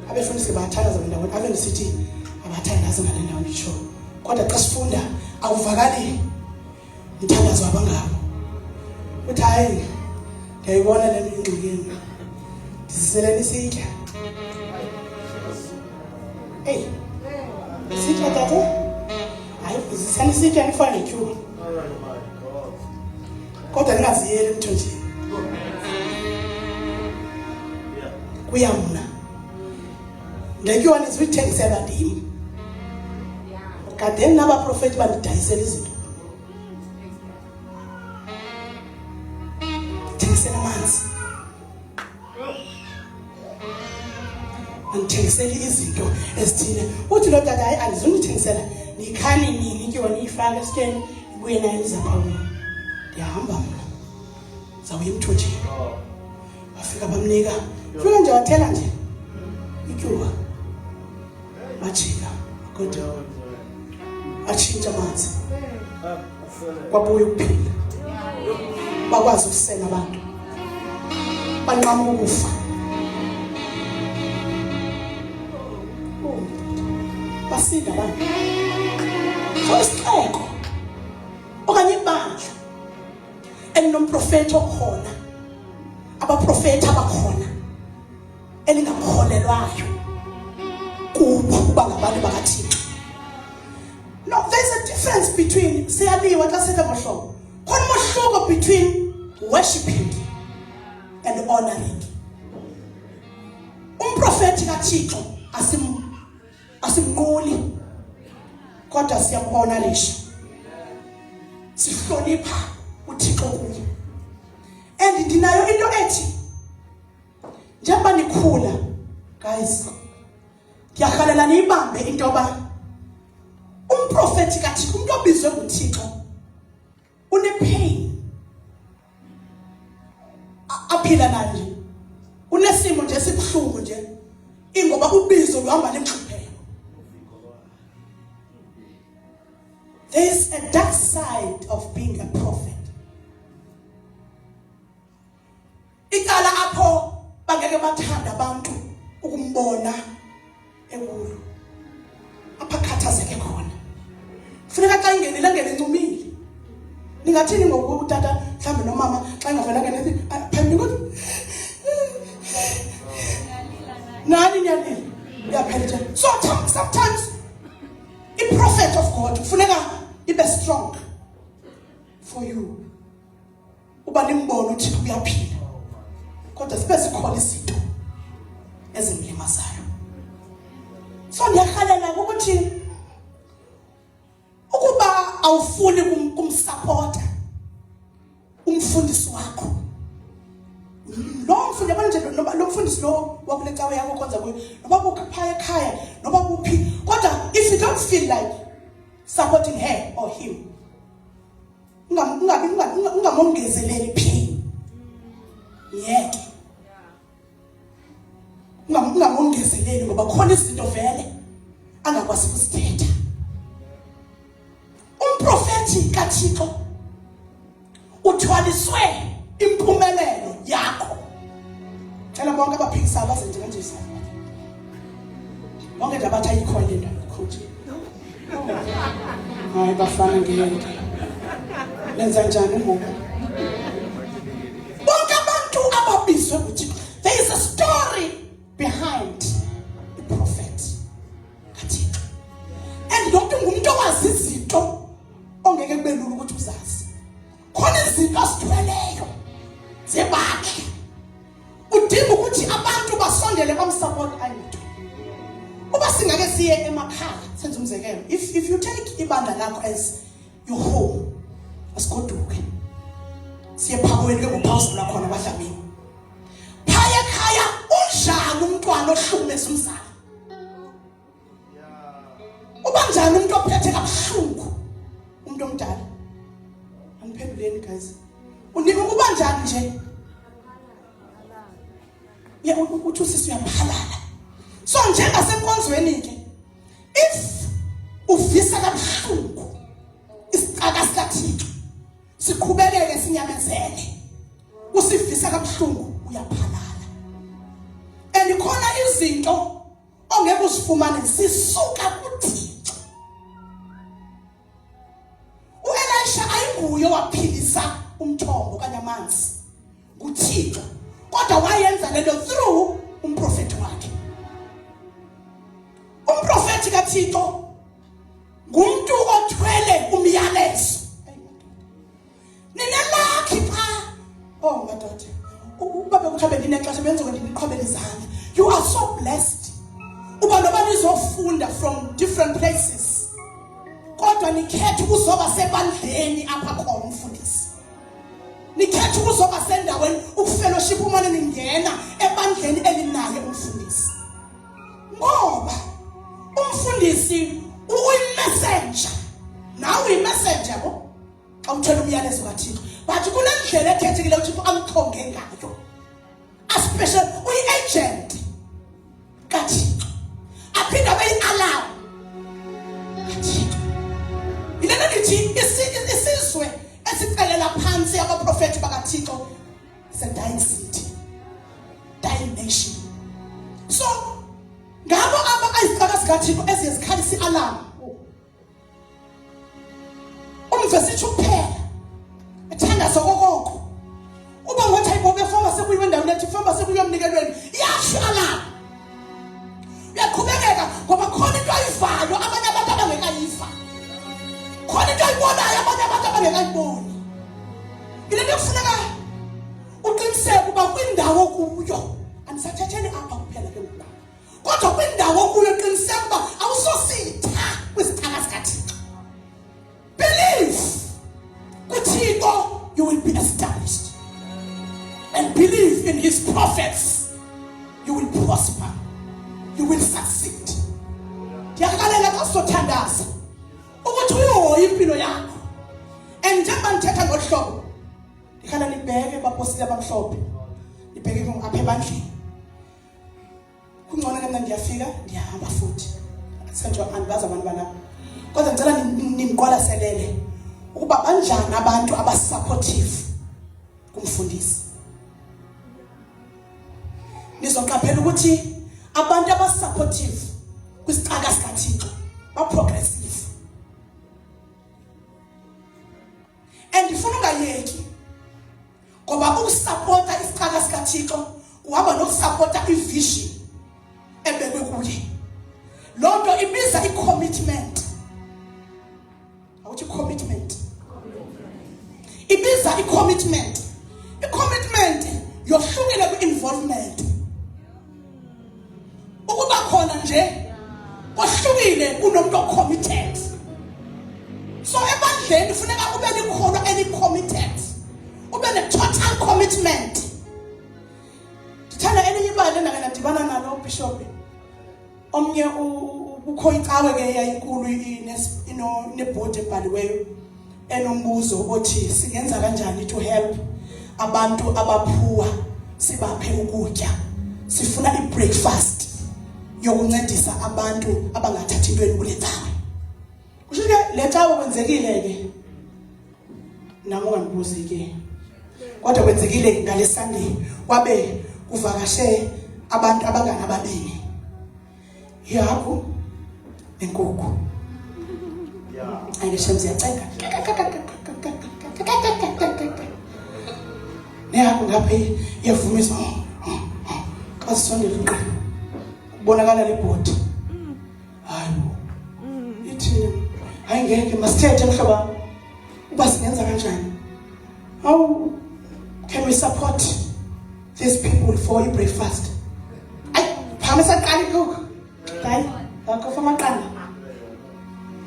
Abefundisi bayathandaza ndawo ave ngisithi abathandaza ngale ndawo ngisho. Kodwa xa sifunda awuvakali umthandazo wabangabo. Uthi hayi ngiyayibona le ingxikini. Siseleni sitya. Hey. Sitya tata. Hayi siseleni sitya ngifana netyuwa. Kodwa ngingaziyeli emthonjeni. Kuyamna. Ngetyuwa nizithengisela ndim. Kade nabaprofeti bandidayisela izinto. Thengisela amanzi. Andithengisela izinto ezithile. Uthi lo tata hayi andizunithengisela. Nikhani nini ityiwa niyifaka esityeni ibuye nayo nizaphawula. Ndiyahamba mna. Zawuya emthonjeni. Bafika bamnika. Fika nje wathela nje. Ityuwa. Bajika. Kodwa atshintsha amanzi. Kwabuya ukuphila. Bakwazi ukusena abantu. Banqama ukufa. Basinda abantu. So isixeko okanye ibandla elinomprofeti okhona, abaprofeti abakhona elingakholelwayo kuba ngabantu bakaThixo. No, there's a difference between siyaliwa xa sithi amahlobo. Khona umahluko between worshiping and honoring. Umprofeti kaThixo asimnquli kodwa siyamhonorisha. Sihlonipha uThixo kuye. And ndinayo into ethi njengoba nikhula guys, ndiyahalela niyibambe into yoba umprofeti kaThixo, umuntu obizwe nguThixo, une-pain aphila nayo nje, unesimo nje esibuhlungu nje, ingoba ubizo luhamba nemhlupheko. There is a dark side of being a prophet. Icala apho bangeke bathanda abantu ukumbona enkulu. Apha khathazeke khona. Kufuneka xa ingenile ngene incumile. Ningathini ngoku utata mhlambe nomama xa ingavela ngene phambili kodwa nani nyani yaphela. So sometimes a prophet of God support kufuneka ibe strong for you uba nimbono uthi uyaphila kodwa sibe sikhona izinto ezimlimazayo. So ngiyakhalela ukuthi ukuba awufuni kumsupport umfundisi wakho lo mfundi manje noma lo mfundisi lo wakulecawe yakho konza kuyo noma kukhaya ekhaya noma kuphi kodwa if you don't feel like supporting her or him ungamongezeleli pain yeke ungamongezeleli ngoba khona izinto vele angakwazi ukuzithetha. Umprofeti kaThixo uthwaliswe impumelelo yakho. Cela bonke abaphikisa abazenze kanje sana. Bonke nje abathi ayikho le nto coach. Hayi bafana ngeke. Lenza njani ngoku? Bonke abantu ababizwe ukuthi there is a story behind the prophet kaThixo. And lo muntu ngumuntu owazi izinto ongeke kube lula ukuthi uzazi. Khona izinto asithweleyo zebakhe udinga ukuthi abantu basondele bamsupport ayinto. Uba singake siye emakhaya senze umzekelo, if you take ibandla lakho as your home asigoduke siye phakweni ngophouse la khona abadlamini phaya ekhaya unjani umntwana ohlukumeza umzali uba njani umuntu ophethe kabuhlungu umuntu omdala angiphenduleni guys unika kuba njani nje ya uthi usisi uyaphalala. So njengasenkonzweni ke if uvisa kabuhlungu isicaka sikaThixo siqhubekele sinyamezele usivisa kabuhlungu uyaphalala and khona izinto ongeke uzifumane sisuka kuThixo. uElisha ayinguye waphilisa umthombo kanye amanzi kuThixo kodwa wayenza lento through umprofeti wakhe. Umprofeti kaThixo ngumuntu othwele umyalezo. Ninelakhi pha oh madoda ubaba ukhabe ndinexesha benze nginiqhobele izandla. You are so blessed uba nobani izofunda from different places kodwa nikhethe ukuzoba sebandleni apha khona umfundisi. Nikhethe ukuzoba sendaweni ukufellowship umane ningena ebandleni elinaye umfundisi ngoba umfundisi uyimessenger nawe uyimessenger yabo xa uthola umyalezo kaThixo bathi kunendlela ekhethekile uThixo amkhonge ngayo a special uyi-agent kaThixo aphinda beyi-alarm kaThixo. Yilena lithi isizwe esicelela phansi abaprofeti bakaThixo is a dying city, dying nation. So ngabo izicaka zikaThixo eziyezikhalisa i-alarm umvesithi kuphela ethandaza kokoko uba ngothi ayiboke foma sekuyiwe endaweni ethi foma sekuyomnikelweni iyasho i-alarm uyaqhubekeka ngoba khona into ayivayo abanye abantu abangekayiva khona into ayibonayo abanye abantu abangekayiboni. Ile nto kufuneka uqiniseke uba kwindawo kuyo andisathatheni apha kuphela ke ngoku kodwa kwindawo kuyo qiniseka uba awusositha kwisicaka sikaThixo. Believe kuThixo you will be established and believe in his prophets you will prosper, you will succeed. Ndiyakalela xa usothandaza ukuthi uyohoya impilo yakho and njengoba ndithetha ngolu hlobo ndikhala nibheke baposile abamhlophe nibheke apha ebandleni kungcono ke mna ndiyafika ndiyahamba futhi senje andibazi abantu balapha kodwa ngicela nimqwalaselele ukuba banjani abantu abasupportive kumfundisi. Nizoqaphela ukuthi abantu abasupportive kwisicaka sikaThixo ba-progressive and ndifuna ungayeki ngoba ukusupporta isicaka sikaThixo uhamba nokusupporta ivision ebekwe kuye. Loo nto ibiza i-commitment siyibiza i-commitment. I-commitment yohlukile kwi-involvement. Ukuba khona nje ohlukile kunomuntu o-committed. So ebandleni kufuneka ube likholo eli-committed. Ube ne-total commitment. Ndithanda elinye ibali endakadibana nalo uBishop. Omnye ukho icawe ke yayinkulu nebhodi ebhaliweyo enombuzo othi singenza kanjani to help abantu abaphuwa sibaphe ukutya. Sifuna i-breakfast yokuncedisa abantu abangathathi intweni kule cawe. Kusho ke le cawe kwenzekile ke nami ungangibuzi ke. Kodwa kwenzekile ngale Sunday kwabe kuvakashe abantu abangana ababili. Yakho enkukhu. Yeah. Ayishemzi yacenga. Neyakho ngapha yevumisa. Kasondela uqe. Kubonakala le bhodi. Hayibo. Ithi hayi ngeke masithethe mhloba. Uba singenza kanjani? How can we support these people for a breakfast? Ay, phamisa qala inkukhu. Hayi, akho amaqanda.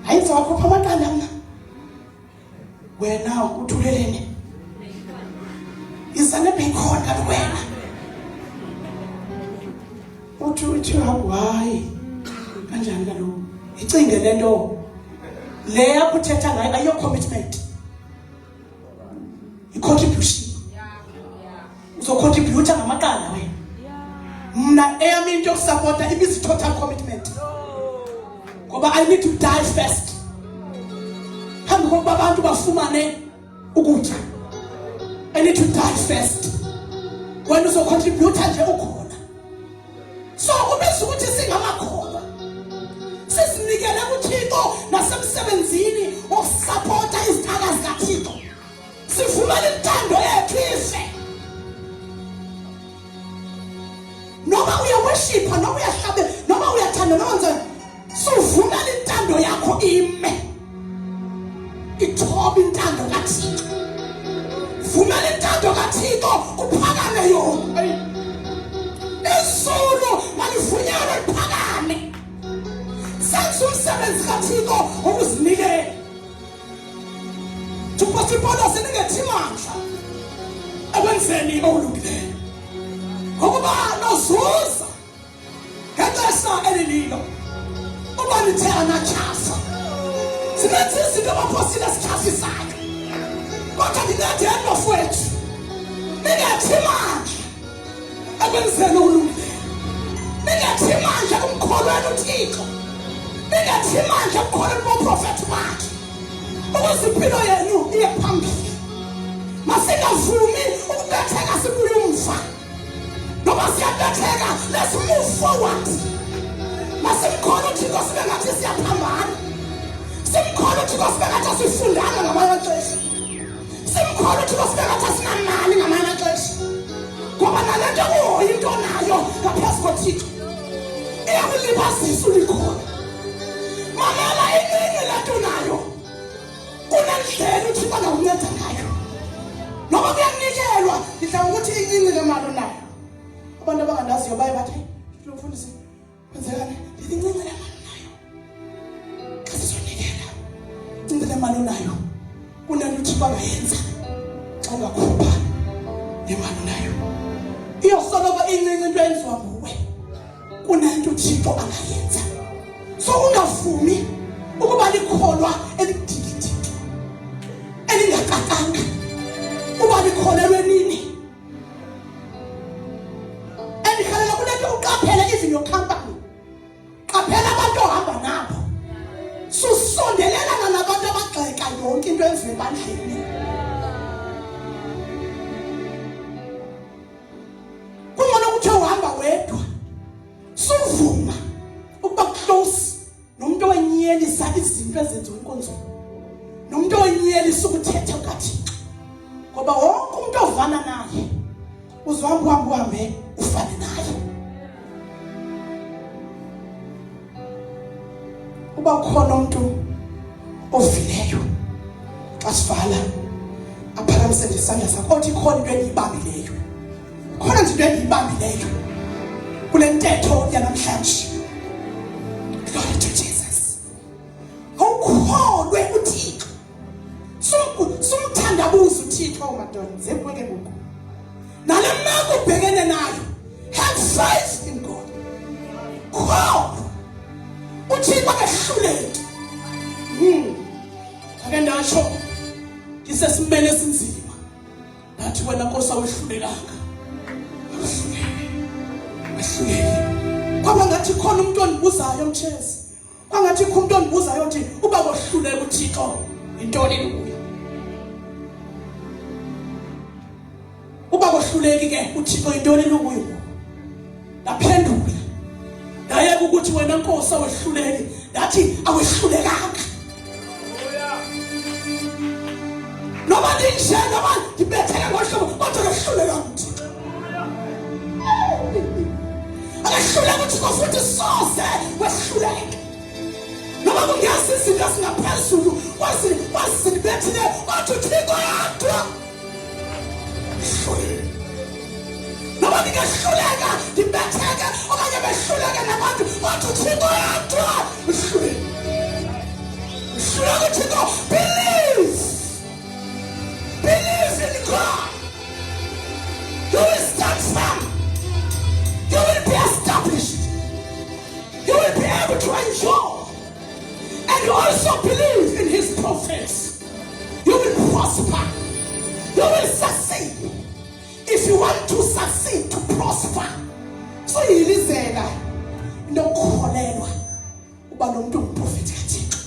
Hayi zakho amaqanda mna. Wena uthulelene. Isane bacon kanti wena. Uthi hayi. Kanjani kaloku? Icinge lento. Le yakho uthetha ngayo ayo commitment. I-contribution. Uzocontributa ngamaqanda wena. Mna eyami into yokusupporta ibiza total commitment. Ngoba I need to die first. Phambi kokuba abantu bafumane ukutya. I need to die first. Wena uzocontributa nje ukhona. So kubese ukuthi singamakholwa. Sesinikele kuThixo nasemsebenzini okusupporta izithaka zikaThixo. Sivumele intando yethu ife. Noma uyaworshipha noma uyahlabe noma uyathanda nonke suvumela intando yakho ime ithoba intando kaThixo vumela intando kaThixo kuphakame yona izulu malivunyelwe liphakame senza umsebenzi kaThixo ukuzinikela tupasiphola siningethi mandla ekwenzeni okulungileyo ngokuba nozuza ngexesha elililo uba nithe anatyhafa sinenza izinto abaphosile sityhafisayo kodwa ndingathi endofowethu ningethi mandla ekwenzeni okulungileyo ningethi mandla kumkholweni uThixo ningethi mandla kumkholweni boprofethi bakhe ukuze impilo yenu iye phambili masingavumi ukubetheka sibuye umva noma siyabetheka let's move forward masimkhona uThixo sibe ngathi siyaphambana simkhona uThixo sibe ngathi sifundana ngamanye amaxesha simkhona uThixo sibe ngathi sinamali ngamanye amaxesha ngoba nalento kuhoya into nayo ngaphezu koThixo iyakulibazisa ulikhona mamela incinci lento nayo kunendlela uThixo angakunceda ngayo noma kuyanikelwa ngidla ukuthi incinci lemali onayo abantu abangandaziyo baye bathi mfundisi kwenzekani incinci lemali nayo kasizonikela incinci lemali onayo kunento uThixo angayenza xa ungakhupha lemali onayo iyosoloko incinci into eyenziwa nguwe kunento uThixo angayenza so ungavumi ukuba likholwa elidikidiki elingakakanga uba likholelwe nini endikhalela kunento uqaphele even your company qaphela abantu ohamba nabo susondelelana nabantu abagxeka yonke into enziwe ebandleni kungcono ukuthi uhamba wedwa suvuma ukuba close nomuntu onyelisa izinto ezenziwe enkonzweni nomuntu onyelisa ukuthetha kukaThixo ngoba wonke umuntu ovana naye uzohamba uhambe ufane naye uba khona umuntu ovileyo xa sivala aphakame Uphakamise nje isandla sakho othi khona into engiyibambileyo. Khona nje into engiyibambileyo kule ntetho yanamhlanje. Glory to Jesus. Awukholwe uThixo. Sumthandabuza uThixo madoda zemkweke ngoku. Nale meko ubhekene nayo, have faith in God. Call. Uthixo akahluleki. Ake ndasho ngisesimene esinzima. Nathi wena Nkosi awuhlulekanga. Ahluleki. Kwaba ngathi khona umuntu onibuzayo mtshezi. Kwangathi khona umuntu onibuzayo uthi uba kohluleka uThixo intoni kuyo. Uba kohluleki ke uThixo intoni kuyo. Laphendula. Yayeka ukuthi wena Nkosi awehluleki. Yathi awehlulekanga. Nobody said nobody dibetheka ngohlobo kodwa awehluleka uThixo. Awehluleka uThixo futhi soze wehluleka. Noma kungazi izinto singaphezulu wasinibethile wathi uThixo yadwa. Nobody ngehluleka dibetheka okanye behluleka nabantu wathi uThixo yadwa. Uhluleka uThixo. Believe in God. You will stand firm. You will be established. You will be able to enjoy. And you also believe in His prophets. You will prosper. You will succeed. If you want to succeed, to prosper. So yilizela nokukholelwa uba nomuntu ongumprofeti kaThixo.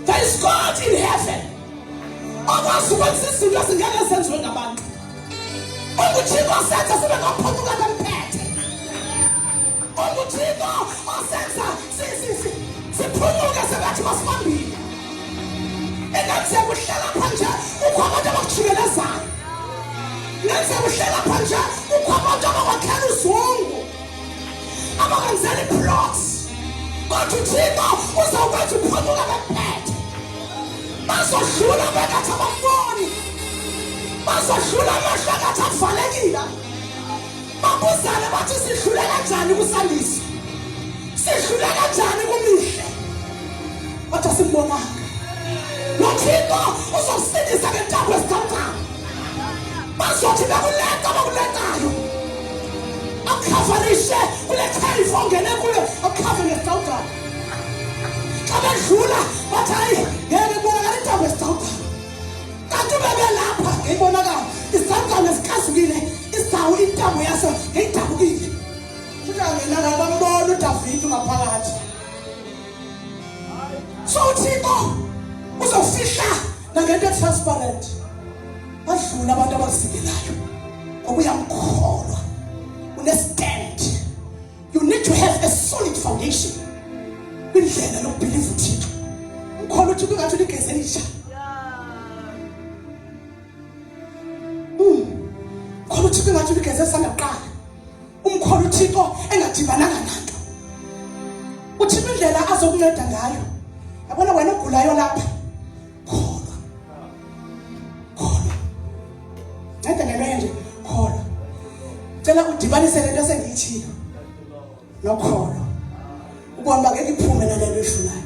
There is God in heaven. Others who izinto zingeke zenziwe ngabantu. UThixo asenza sibe ngaphuzuka bemphethe. UThixo asenza siphumuke sebathi masibambile. Engathi ukuhlala phansi ukho abantu abakujikelezayo. Nenze ukuhlala phansi ukho abantu abakwakhela uzungu. Abakwenzela plots. Kodwa uThixo uzawukwazi ukuphumuka bemphethe. Bazohlula bekathi abafoni. Bazohlula amehlo akathi avalekile. Babuzane bathi sihlule kanjani kusandisa. Sihlule kanjani kumihle. Kodwa simbonanga. Uthixo uzosindisa ngentambo esithathayo. Bazothi bakuletayo. Akhavarishe kule cave ongene kuyo akhave ngesithathayo. Xa bedlula bathi hayi ngeke kubonakala intambo esithathayo. Kanti bebe lapha ngibonakala isithathayo esikhazukile isawu intambo yaso ngeyidabukile. Futhi angena bambona uDavid ngaphakathi. So uThixo uzofihla nangento transparent. Badlula abantu abasikelayo. Okuyamkholwa. Understand. You need to have a solid foundation. Indlela lokubelieve uThixo. Umkholo uThixo ngathi ligeze elisha. Umkholo uThixo ngathi ligeze sangaqala. Umkholo uThixo engadibananga nanto. Uthixo indlela azokunceda ngayo. Yabona wena ogulayo lapha. Cela udibanise lento sengiyithile nokholo ukuhamba ngeke iphume nalelo eshunayo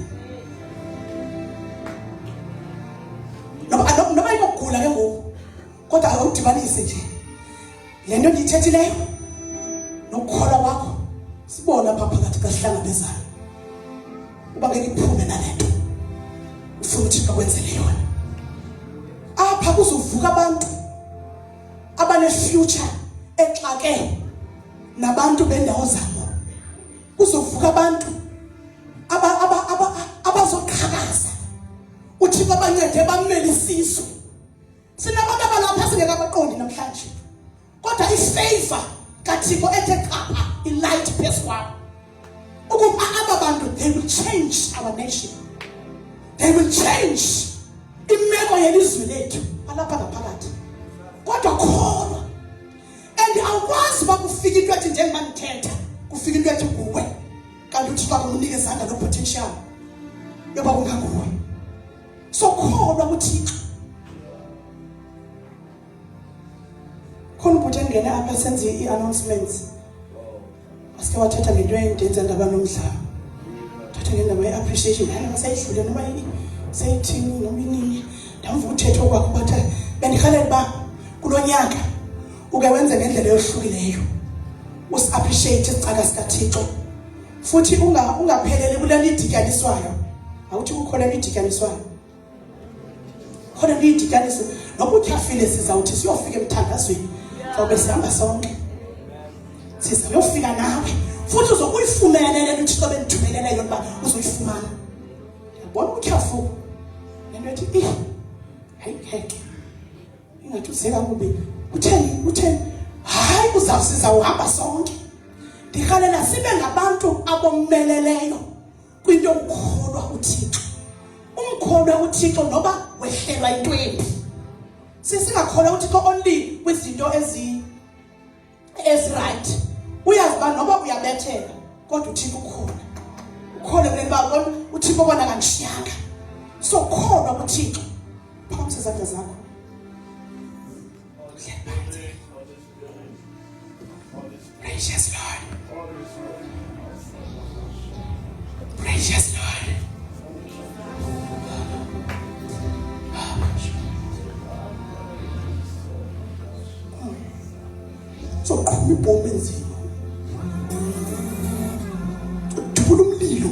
noma ikugula ke ngoku kodwa awudibanise nje lento ngiyithethileyo nokholo wakho sibona apha phakathi kasihlangabezana uba ngeke iphume nalento ufuna ukuthi bakwenzele yona apha kuzovuka abantu nefuture exake nabantu bendawo zabo. Kuzovuka abantu abazoqhakaza. Uthixo abancede bamele isizwe. Sinabantu abalapha singekabaqondi namhlanje. Kodwa ifavor kaThixo ethe qapha ilight phezu kwabo. Ukuba aba bantu they will change our nation. They will change imeko yelizwe lethu alapha ngaphakathi. Kodwa khona and awukwazi bakufika into ethi njengoba ngithetha kufika into ethi kuwe kanti uThixo akunike izandla no potential yoba kunganguwe. So kholwa kuThixo. Khona ubuthe ngene apha senze i-announcements. Asike wathetha ngento endenza ndaba nomdlalo. Thatha ngendaba ye-appreciation hayi masayidlule noma sayithini noma inini. Ndamva uthetha kwakho bathi bendikhalela ba kulonyaka uke wenze ngendlela yohlukileyo. Usi-appreciate isicaka sikaThixo. Futhi ungapheleli kuleli idityaniswayo. Awuthi ukholelwa idityaniswayo. Khona lidityaniswe noba utyhafile sizawuthi siyofika emthandazweni. Ngoba sihamba sonke. Sizayofika nawe. Futhi uzokuyifumana lento uThixo benithumelele yona ba uzoyifumana. Yabona utyhafu. Lento ethi hayi ngeke. Ingathi uzeka kubi. Utheni? Hayi uzawusiza uhamba sonke. Ndikhalela sibe ngabantu abomeleleyo kwinto ukholwa uThixo. Umkholwa uThixo noba wehlelwa into embi. Sisingakholwa uThixo only kwizinto right. Uyazi ba noba uyabetheka kodwa uThixo ukhona. Ukhona kulemba uThixo bona kanishiyanga. So kholwa uThixo. Phambi izandla zakho. Precious Lord. Precious Lord. So qhuma ibomba enzima. Thula umlilo.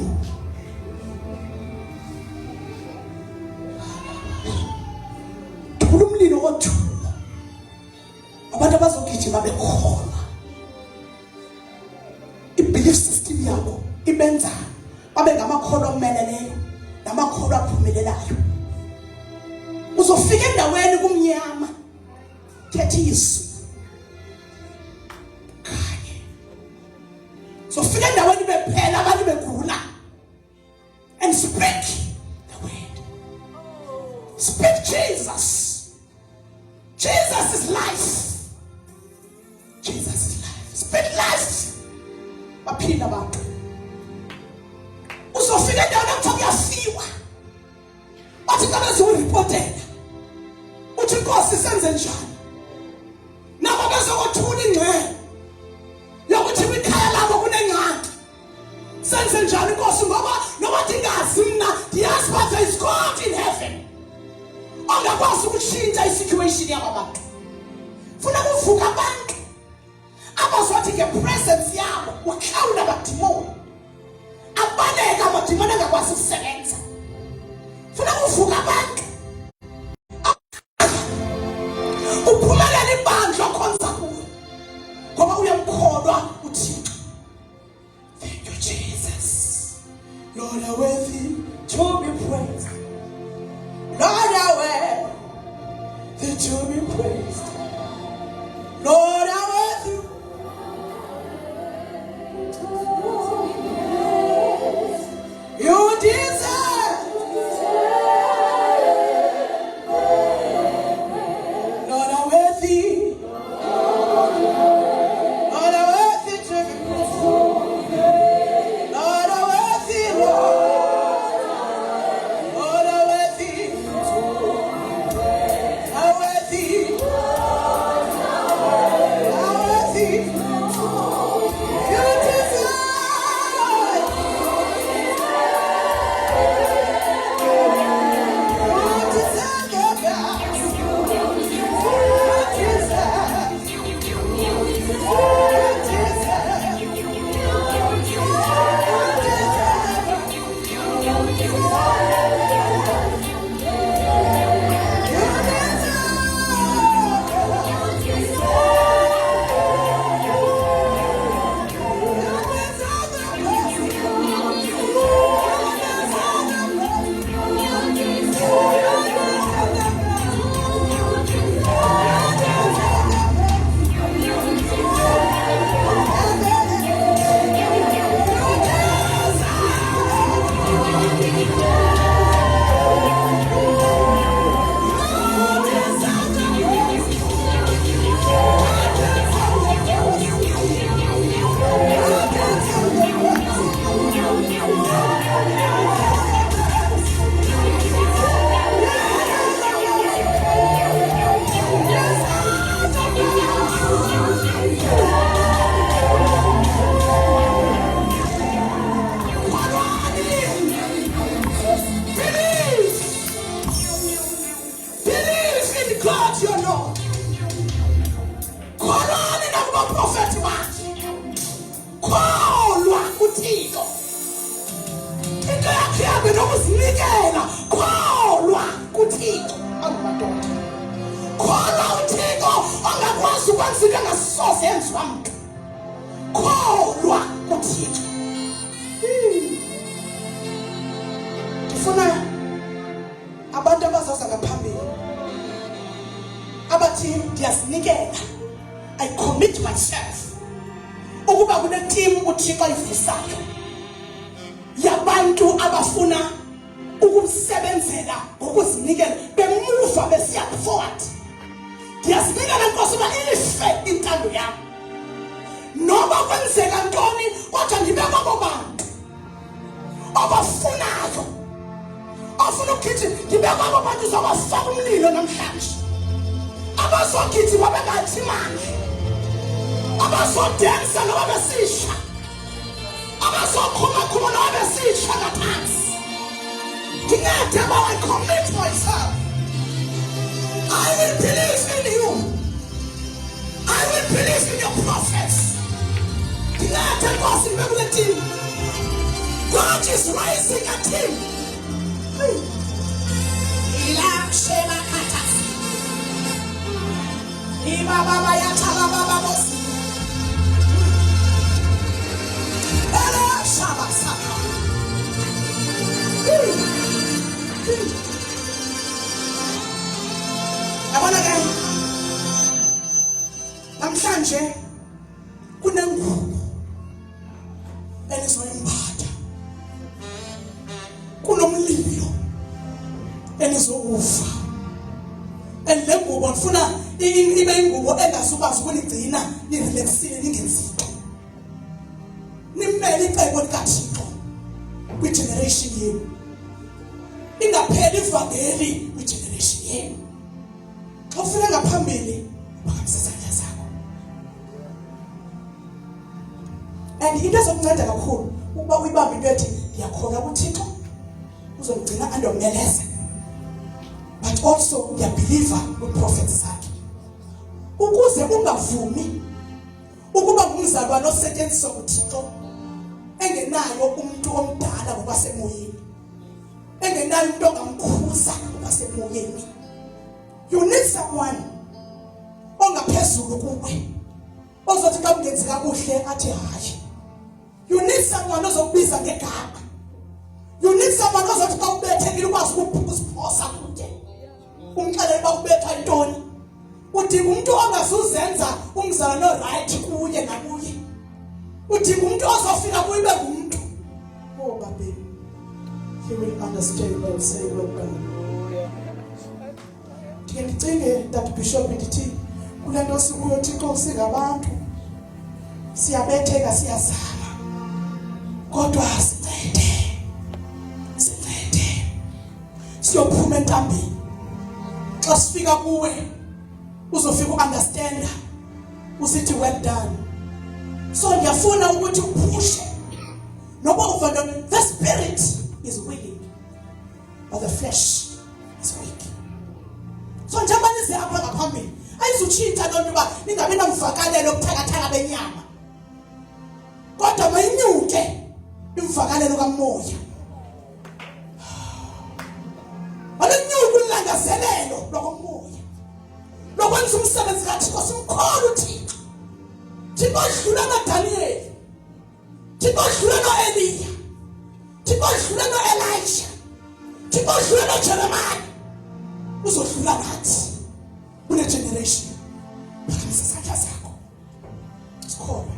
Thula umlilo othula. Abantu abazogijima bekholwa. I-belief system yabo ibenza babe ngamakholwa omeleleyo namakholwa aphumelelayo. Uzofika endaweni kumnyama. Thetha izwi. So fika endaweni bephela abantu begula. And speak the word. Speak Jesus. Jesus is life. Jesus is life. Speak life. Baphinda abantu. Uzofika endaweni ekuthiwa kuyafiwa. Bathi xa bezoripotela. Uthi Nkosi senze njani? Nabo bezokuthula ingcebo. Yokuthi kwikhaya labo kunengxaki. Senze njani Nkosi ngoba noba ndingazi mna ndiyazi but there is God in heaven. Ongakwazi ukushintsha isituation yaba bantu. Funa kuvuka abantu abazothi ngepresence yabo uhlawula abadimoni. Abaleka abadimoni angakwazi ukusebenza. Funa kuvuka abantu uphumelele ibandla okhonza kulo ngoba uyamkholwa uThixo. Thank you Jesus. Lord, I worthy to be praised. Lord, I worthy to be praised. Lord, I worthy to be praised. You deserve. Lord, I worthy. Lord, I worthy to be praised. Lord, I worthy, Lord. Lord, I worthy. I worthy. You ongakwazi ukwenza into engasoze yenziwa mntu. Kholwa kuThixo. Ndifuna abantu abazaza ngaphambili abathi ndiyazinikela, I commit myself ukuba kule team uThixo ayivusayo yabantu abafuna ukumsebenzela ngokuzinikela bemuva besiya forward. Ndiyazinikela Nkosi uba ife intando yami noba kwenzeka ntoni, kodwa ndibe kwabo bantu abafunayo, afuna ukugijima, ndibe kwabo bantu zobafaka umlilo namhlanje, abazogijima bengathi manje, abazodensa noba besisha, abazokhuma noba besisha ngaphansi. Ndingade uba I commit myself. I will believe in you. I will believe in your prophets. Ndingade Nkosi ndibe kule team. God is raising a team. Ilashema katasi. Iba baba yathala baba bosi. Ele shaba saka. Yabona ke namhlanje kunengubo enizoyimbatha, kunomlilo enizowufa, and le ngubo ndifuna ibe ingubo engasukwazi ukunigcina nirelaxile ningenzito, nimmele icebo likaThixo kwigeneration yenu, ingapheli ivangeli kwigeneration yenu. Xa ufika ngaphambili uphakamisa isandla sakho, and into ezokunceda kakhulu ukuba uyibambe into ethi ndiyakholwa kuThixo uzomgcina andomeleze, but also uyabhiliva kwiprofethi zakhe, ukuze ungavumi ukuba ngumzalwane osetyenziswa nguThixo engenayo umuntu omdala ngokwasemoyeni, engenayo umuntu ongamkhuza ngokwasemoyeni. You need someone ongaphezulu kuwe ozothi xa kungenzi kakuhle athi hayi. You need someone ozokubiza ngegama. You need someone ozothi xa ubethekile ukwazi ukuziphosa kude umxelele uba ubetha intoni. Udinga umuntu ongazuzenza umzalwane oright kuye nakuye. Udinga umuntu ozofika kuye ibe ngumuntu. Oh baby, he will understand what I'm saying. Welcome. Ndicinge that Bishop ndithi kule nto sikuyo Thixo singabantu siyabetheka siyazama, kodwa sincede siyophuma entambeni. Xa sifika kuwe uzofika uunderstanda usithi well done. So ndiyafuna ukuthi uphushe noba uva the spirit is willing but the flesh is weak. So njengoba nize apha ngaphambili ayizutshintsha loo nto uba ningabi namvakalelo obuthakathaka benyama, kodwa mayinyuke imvakalelo kamoya, malunyuke ulangazelelo lokomoya lokwenza umsebenzi kaThixo. Simkhole uThixo, Thixo odlula noDaniel, Thixo odlula noEliya, Thixo odlula noElisha, Thixo odlula noJeremiah, uzodlula nathi kule generation. Phakamisa isandla sakho sikhona.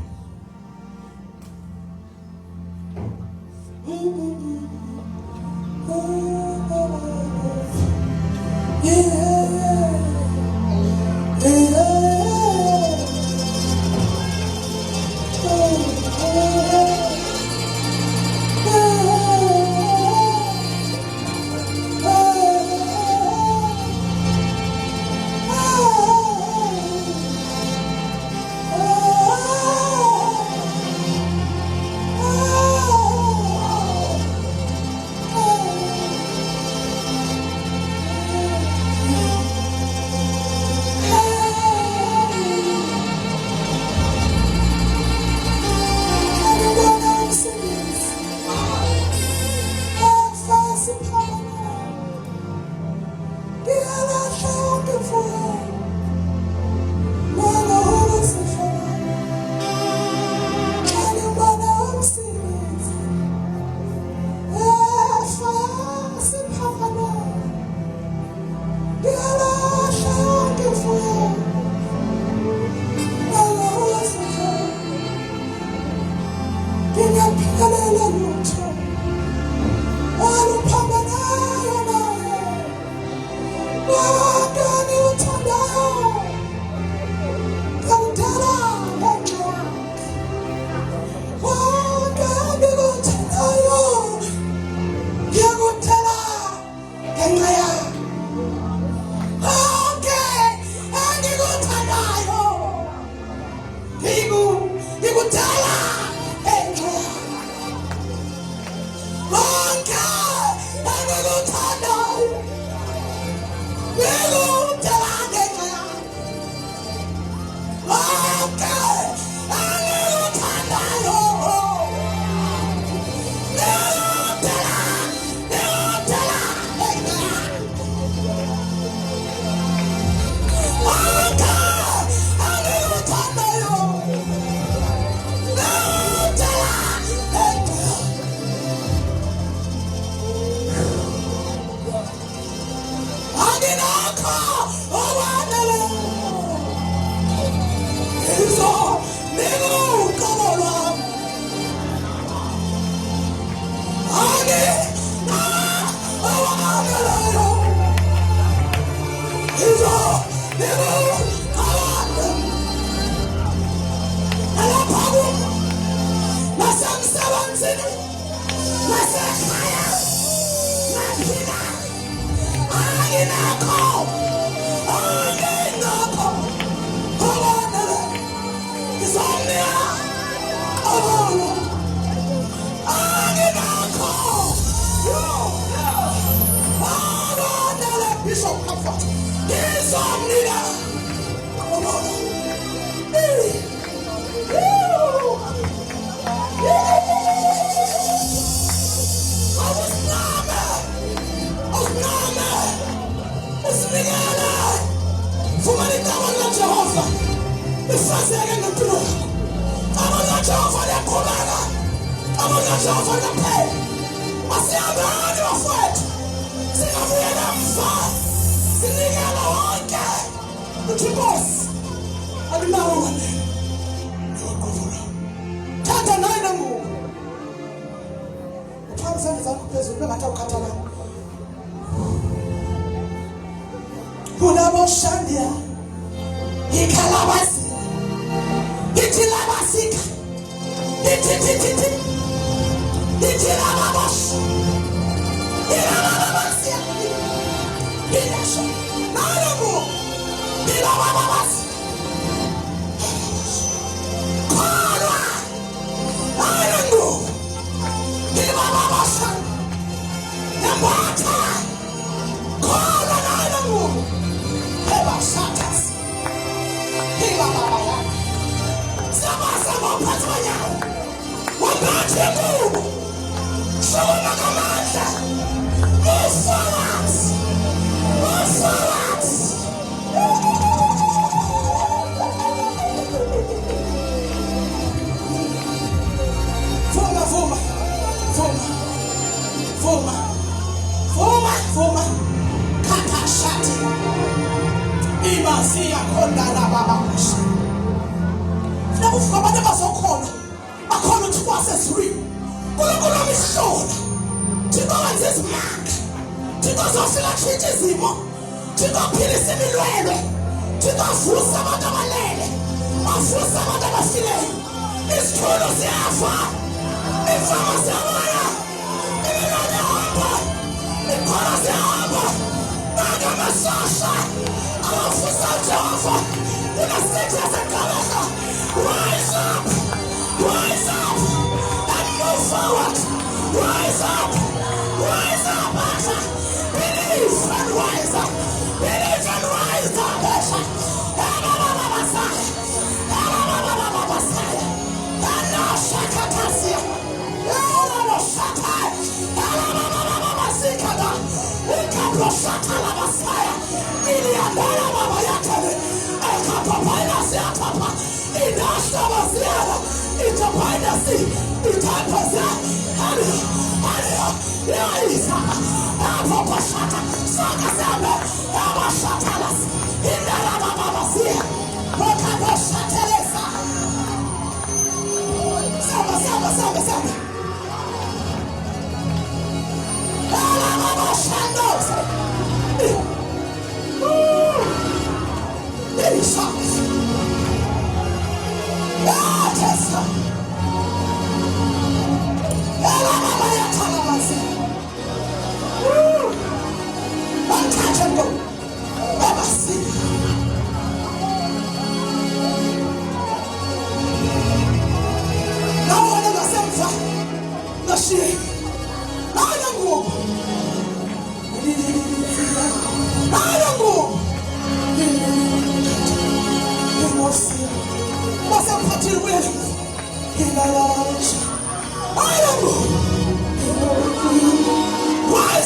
Rise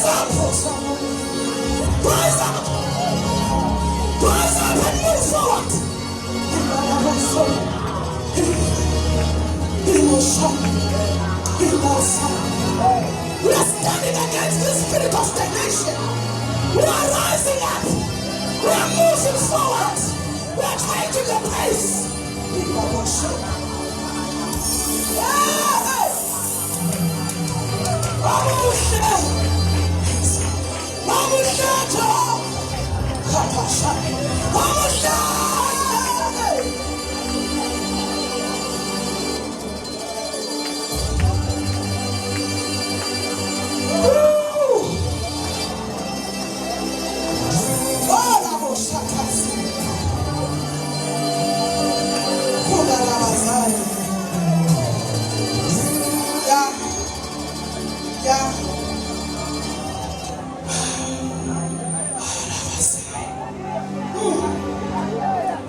up! Rise up! Rise up and move forward! We are standing against the spirit of stagnation. We are rising up. We are moving forward. We are changing the pace.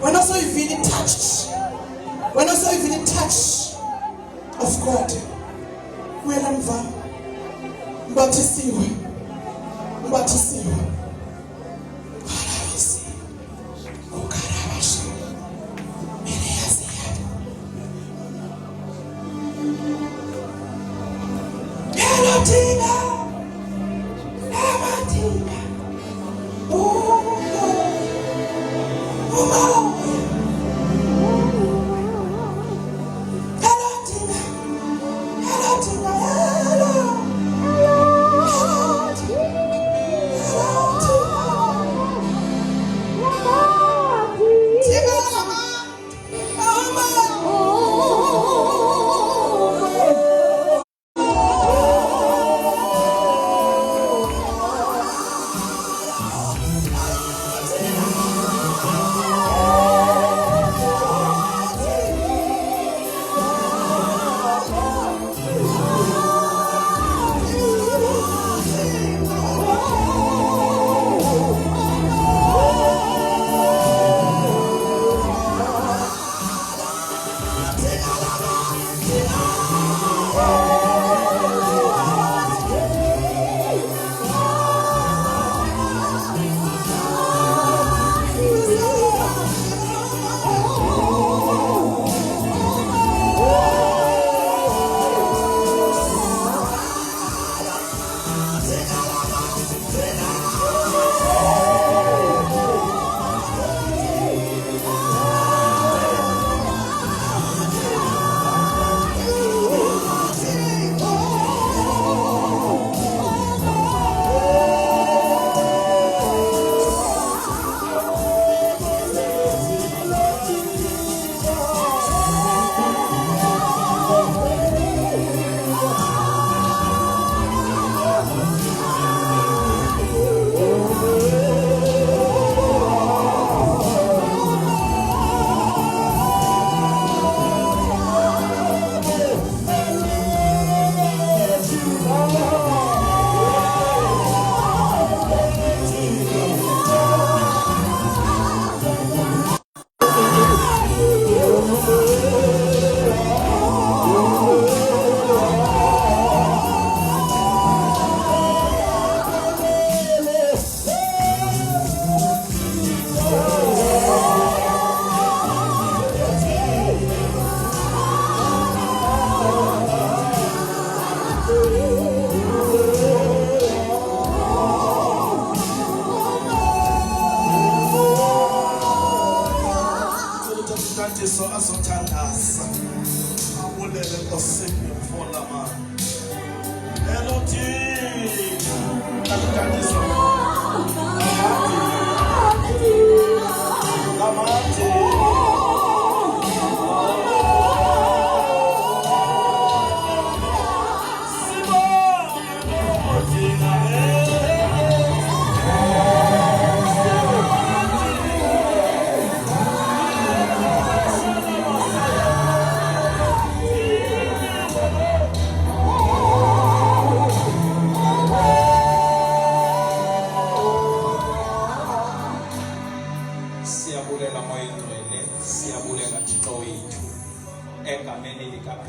When I saw you feeling touched, when I saw you feeling touched of God, when I'm but to see you, but to see you.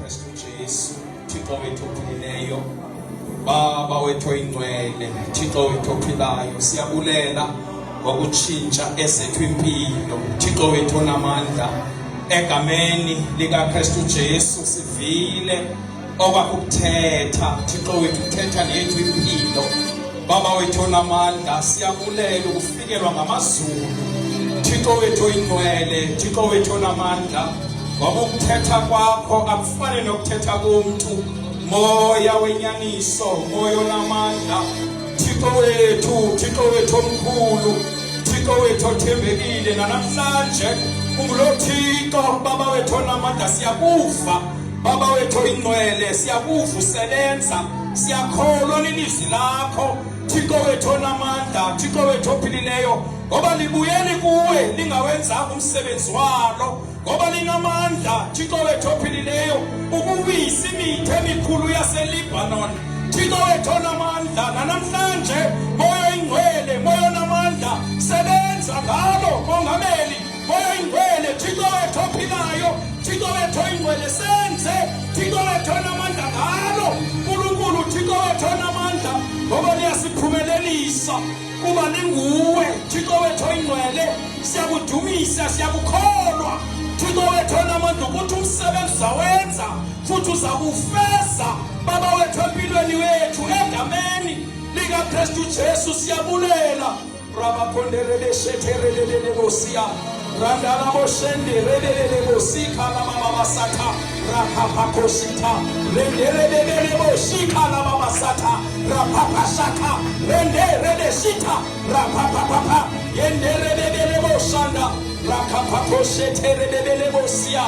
likaKristu Jesu. Thixo wethu ophilileyo, Baba wethu oyingcwele, Thixo wethu ophilayo, siyabulela ngokutshintsha ezethu impilo. Thixo wethu onamandla, egameni likaKristu Jesu sivile okwakuthetha. Thixo wethu uthetha nethu impilo. Baba wethu onamandla, siyabulela ukufikelwa ngamazulu. Thixo wethu oyingcwele, Thixo wethu onamandla, ngoba ukuthetha kwakho akufani nokuthetha komuntu. Moya wenyaniso, moya onamandla, Thixo wethu omkhulu, Thixo wethu othembekile. Namhlanje ungulo Thixo, Baba wethu onamandla, siyakuva. Baba wethu oyingcwele, siyakuva usebenza, siyakholwa nilizwi lakho. Thixo wethu onamandla, Thixo wethu ophilileyo, ngoba libuyele kuwe lingawenzanga umsebenzi walo, ngoba linamandla. Thixo wethu ophilileyo, ukuwisa imithe emikhulu yaseLibanon. Thixo wethu onamandla, namhlanje moya oyingcwele, moya onamandla, sebenza ngalo mongameli. Moya oyingcwele, Thixo wethu ophilayo, Thixo wethu oyingcwele, senze Thixo wethu onamandla ngalo. Nkulunkulu Thixo wethu onamandla, ngoba liyasiphumelelisa kuba ninguwe. Thixo wethu oyingcwele, siyakudumisa, siyakukholwa. Thixo wethu onamandla, ukuthi umsebenzi uzawenza futhi uzakufeza. Baba wethu empilweni wethu, egameni likaKristu Jesu siyabulela. Rabakhondelele sheterelele bosia, randala boshende relele bosika la mama basata, rapapakosita, rendelele bosika la mama basata, rapapashaka, rendelele shita, rapapapapa, yendelele boshanda, rakapakosete relele bosia.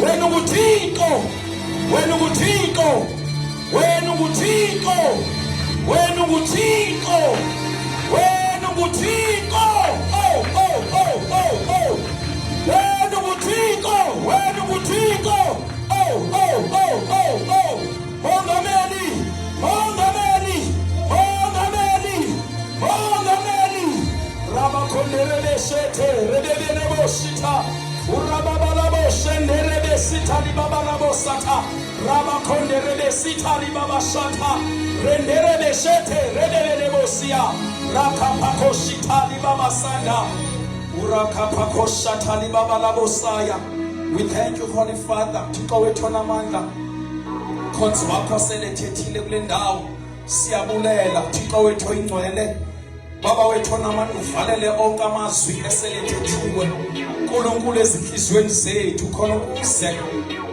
Wenu Butiko, wenu Butiko, wenu Butiko, wenu Butiko, wenu Butiko, oh, oh, oh, oh, oh, wenu Butiko, wenu Butiko, oh, oh, oh, oh, oh, Mongameli, Mongameli, Mongameli, Mongameli, Rabakondelele shete, redele boshita, Urababala shende rebe sita li babala bosata, Rabakondelele sita li babashata, renderebe shete, redele bosia, Rakapakoshita li babasanda, Urakapakoshata li babala bosaya. We thank you, Holy Father. Thixo wethu onamandla, khonzi wakho selethethile kule ndawo, siyabulela. Thixo wethu oyingcwele, Baba wethu onamandla, uvalele onke amazwi eselethethiwe Nkulunkulu ezinhliziyweni zethu khona ukuze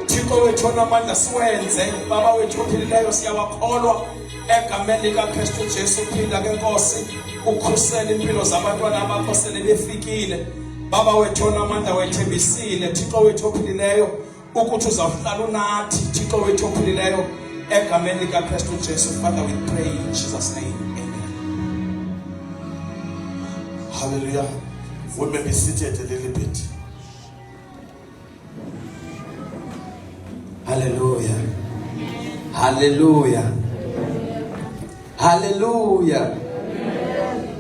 Thixo wethu onamandla siwenze. Baba wethu ophilileyo, siyawakholwa egameni likaKristu Jesu. Phinda ke Nkosi, ukhusele impilo zabantwana bakho sele befikile. Baba wethu onamandla, wethembisile Thixo wethu ophilileyo ukuthi uzawuhlala unathi. Thixo wethu ophilileyo, egameni likaKristu Jesu. Father, we pray in Jesus' name. Hallelujah. We may be seated a little bit. Hallelujah. Hallelujah. Hallelujah.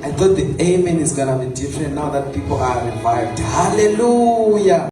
I thought the amen is going to be different now that people are revived. Hallelujah.